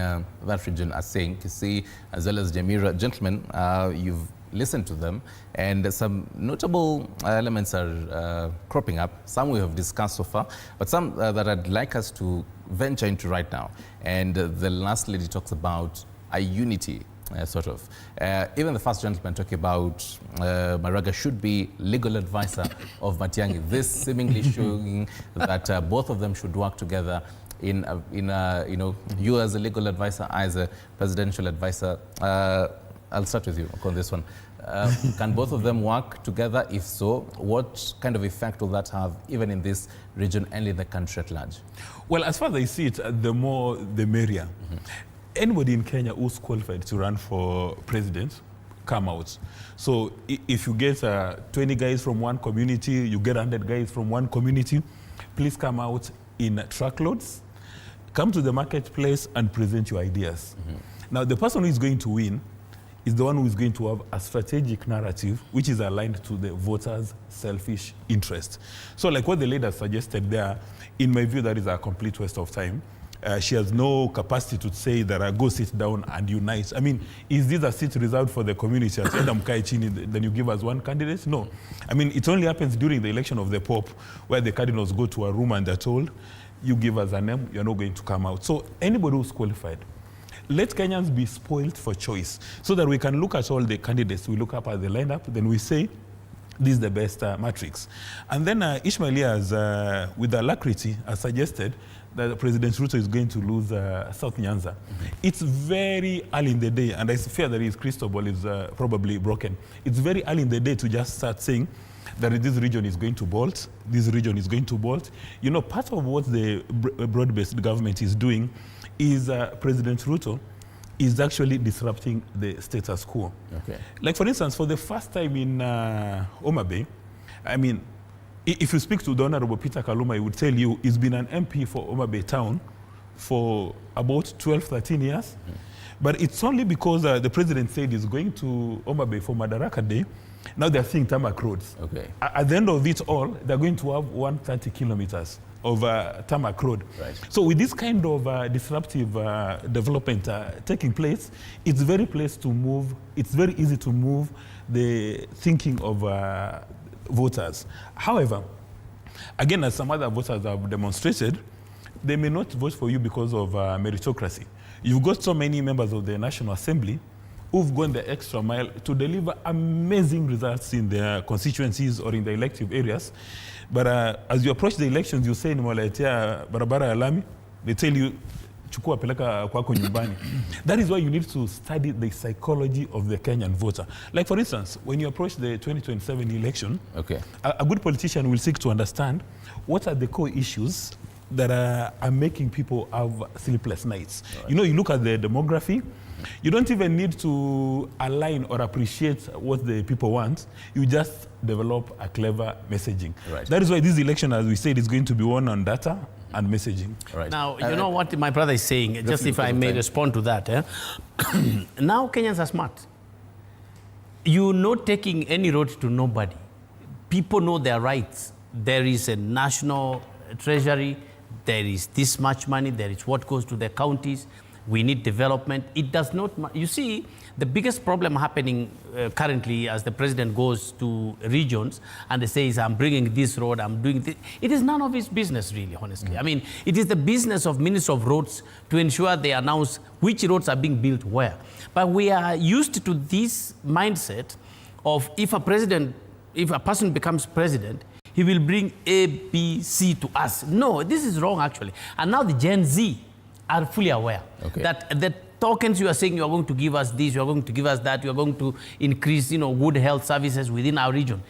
[SPEAKER 1] that region are saying. Kisii as well as Nyamira. Gentlemen, you've listened to them, and some notable elements are cropping up. Some we have discussed so far, but some that I'd like us to venture into right now. And the last lady talks about a unity, sort of. Even the first gentleman talking about Maraga should be legal advisor of Matiangi. This seemingly showing that both of them should work together in you know, you as a legal advisor, I as a presidential advisor. I'll start with you on this one. Can both of them work together? If so, what kind of effect will that have even in this region and in the country at large?
[SPEAKER 22] Well, as far as I see it, the more the merrier. Anybody in Kenya who's qualified to run for president, come out. So if you get 20 guys from one community, you get 100 guys from one community, please come out in truckloads, come to the marketplace and present your ideas. Now, the person who is going to win is the one who is going to have a strategic narrative which is aligned to the voters' selfish interest. So like what the lady has suggested there, in my view, that is a complete waste of time. She has no capacity to say that go sit down and unite. I mean, is this a seat reserved for the community? As Adam Kaichini, then you give us one candidate? No. I mean, it only happens during the election of the Pope, where the cardinals go to a room and they're told, you give us a name, you're not going to come out. So anybody who's qualified, let Kenyans be spoiled for choice so that we can look at all the candidates. We look up at the lineup, then we say, this is the best matrix. And then Ishmael has, with alacrity, has suggested that President Ruto is going to lose South Nyanza. It's very early in the day, and I fear that his crystal ball is probably broken. It's very early in the day to just start saying that this region is going to bolt, this region is going to bolt. You know, part of what the broad-based government is doing is President Ruto is actually disrupting the status quo. Okay. Like, for instance, for the first time in Homa Bay, I mean, if you speak to the Honorable Peter Kaluma, he would tell you he's been an MP for Homa Bay Town for about 12, 13 years. But it's only because the president said he's going to Homa Bay for Madaraka Day. Now they're seeing tarmac roads. Okay. At the end of it all, they're going to have 130 kilometers of tarmac road. Right. So with this kind of disruptive development taking place, it's very easy to move the thinking of voters. However, again, as some other voters have demonstrated, they may not vote for you because of meritocracy. You've got so many members of the National Assembly who've gone the extra mile to deliver amazing results in their constituencies or in the elective areas. But as you approach the elections, you say, nimewaletea barabara ya lami, they tell you, chukua peleka kwako nyumbani. That is why you need to study the psychology of the Kenyan voter. Like, for instance, when you approach the 2027 election, okay, a good politician will seek to understand what are the core issues that are making people have sleepless nights. Right. You know, you look at the demography, you don't even need to align or appreciate what the people want. You just develop a clever messaging. Right. That is why this election, as we said, is going to be won on data and messaging. Right.
[SPEAKER 9] Now, you know what my brother is saying, just if I may respond to that. Now Kenyans are smart. You're not taking any road to nobody. People know their rights. There is a national treasury. There is this much money. There is what goes to the counties. We need development. It does not, you see, the biggest problem happening currently as the president goes to regions and he says, I'm bringing this road, I'm doing this. It is none of his business, really, honestly. I mean, it is the business of Minister of Roads to ensure they announce which roads are being built where. But we are used to this mindset of if a person becomes president, he will bring A, B, C to us. No, this is wrong, actually. And now the Gen Z are fully aware that the tokens you are saying you are going to give us this, you are going to give us that, you are going to increase, good health services within our region.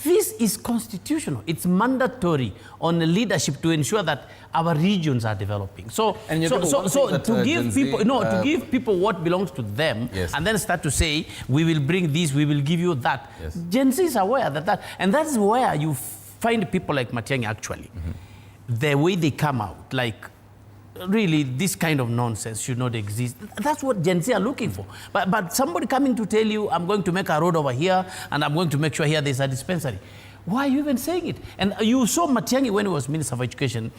[SPEAKER 9] This is constitutional. It's mandatory on the leadership to ensure that our regions are developing. So to give people, to give people what belongs to them, and then start to say, we will bring this, we will give you that. Gen Z is aware that, and that's where you find people like Matiangi actually. The way they come out, like, really, this kind of nonsense should not exist. That's what Gen Z are looking for. But somebody coming to tell you, I'm going to make a road over here, and I'm going to make sure here there's a dispensary. Why are you even saying it? And you saw Matiangi when he was Minister of Education.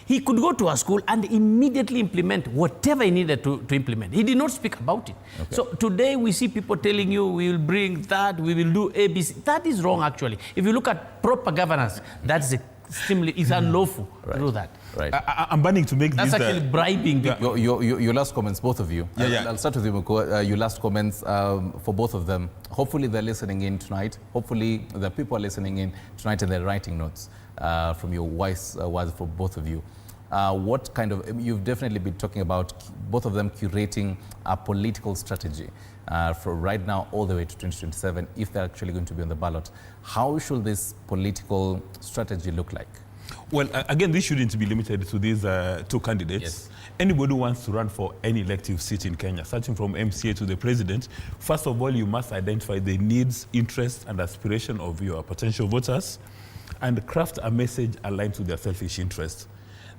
[SPEAKER 9] He could go to a school and immediately implement whatever he needed to implement. He did not speak about it. So today we see people telling you, we will bring that, we will do ABC. That is wrong, actually. If you look at proper governance, that's extremely, it's unlawful to do that.
[SPEAKER 22] Right. I'm banning to make
[SPEAKER 9] That's actually bribing.
[SPEAKER 1] Your last comments, both of you. I'll start with you, Muko. Your last comments for both of them. Hopefully they're listening in tonight. Hopefully the people are listening in tonight and they're writing notes from your wise words for both of you. What kind of, you've definitely been talking about both of them curating a political strategy for right now all the way to 2027, if they're actually going to be on the ballot. How should this political strategy look like?
[SPEAKER 22] Well, again, this shouldn't be limited to these two candidates. Anybody who wants to run for any elective seat in Kenya, starting from MCA to the president, first of all, you must identify the needs, interests, and aspiration of your potential voters and craft a message aligned to their selfish interests.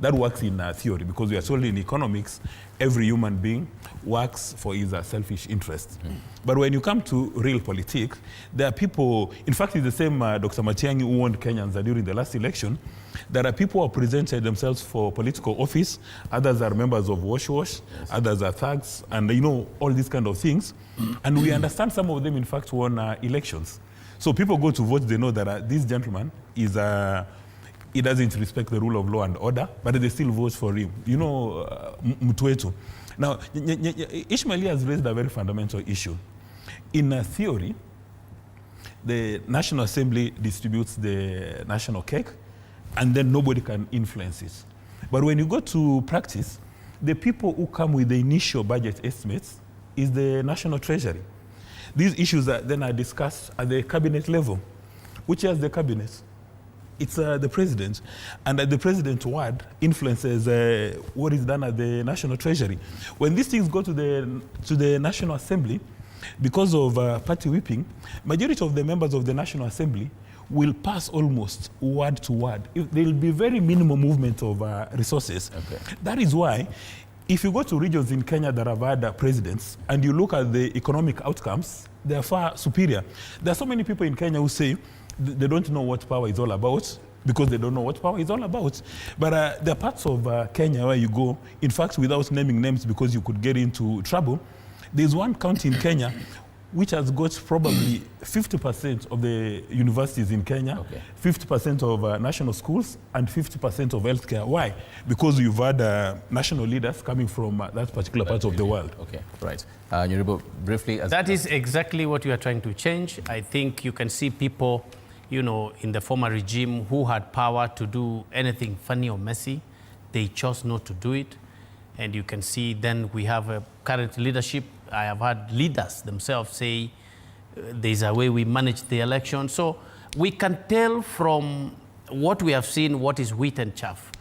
[SPEAKER 22] That works in theory, because we are told in economics, every human being works for his selfish interest. But when you come to real politics, there are people, in fact, it's the same Dr. Matiangi who warned Kenyans during the last election. There are people who have presented themselves for political office, others are members of Wash, others are thugs, and all these kind of things. And we understand some of them, in fact, won elections. So people go to vote, they know that this gentleman is he doesn't respect the rule of law and order, but they still vote for him. Muturi. Now, Ishmael has raised a very fundamental issue. In theory, the National Assembly distributes the national cake, and then nobody can influence it. But when you go to practice, the people who come with the initial budget estimates is the National Treasury. These issues then are discussed at the cabinet level. Which has the cabinet? It's the president, and the president's word influences what is done at the National Treasury. When these things go to the National Assembly, because of party whipping, majority of the members of the National Assembly will pass almost word to word. There will be very minimal movement of resources. That is why, if you go to regions in Kenya that have had presidents, and you look at the economic outcomes, they are far superior. There are so many people in Kenya who say, they don't know what power is all about because they don't know what power is all about. But there are parts of Kenya where you go, in fact, without naming names because you could get into trouble. There's one county in Kenya which has got probably 50% of the universities in Kenya, 50% of national schools, and 50% of healthcare. Why? Because you've had national leaders coming from that particular part of the world.
[SPEAKER 1] Right. Nyuribo, briefly.
[SPEAKER 9] That is exactly what you are trying to change. I think you can see people, in the former regime who had power to do anything funny or messy. They chose not to do it. And you can see then we have a current leadership. I have had leaders themselves say there's a way we manage the election. So we can tell from what we have seen what is wheat and chaff,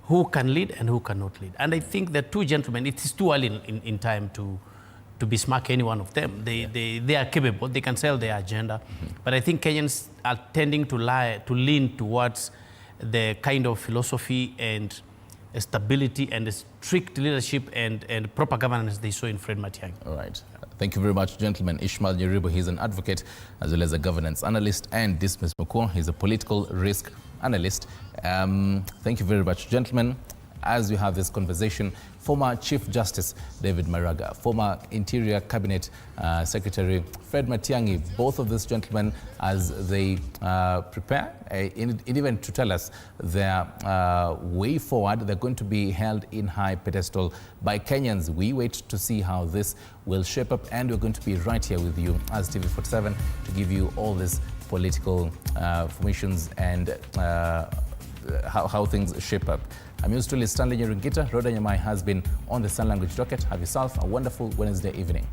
[SPEAKER 9] who can lead and who cannot lead. And I think the two gentlemen, it is too early in time to besmirk any one of them. They are capable, they can sell their agenda. But I think Kenyans are tending to lean towards the kind of philosophy and stability and strict leadership and proper governance they saw in Fred Matiangi.
[SPEAKER 1] All right. Thank you very much, gentlemen. Ishmael Nyuribo, he's an advocate as well as a governance analyst, and Dismas Mukua, he's a political risk analyst. Thank you very much, gentlemen. as we have this conversation, former Chief Justice David Maraga, former Interior Cabinet Secretary Fred Matiangi, both of these gentlemen, as they prepare, and even to tell us their way forward, they're going to be held in high pedestal by Kenyans. We wait to see how this will shape up, and we're going to be right here with you as TV47 to give you all these political formations and how things shape up. I'm yours truly, Stanley Nyerungita. Roda Nyamai has been on the Sun Language Docket. Have yourself a wonderful Wednesday evening.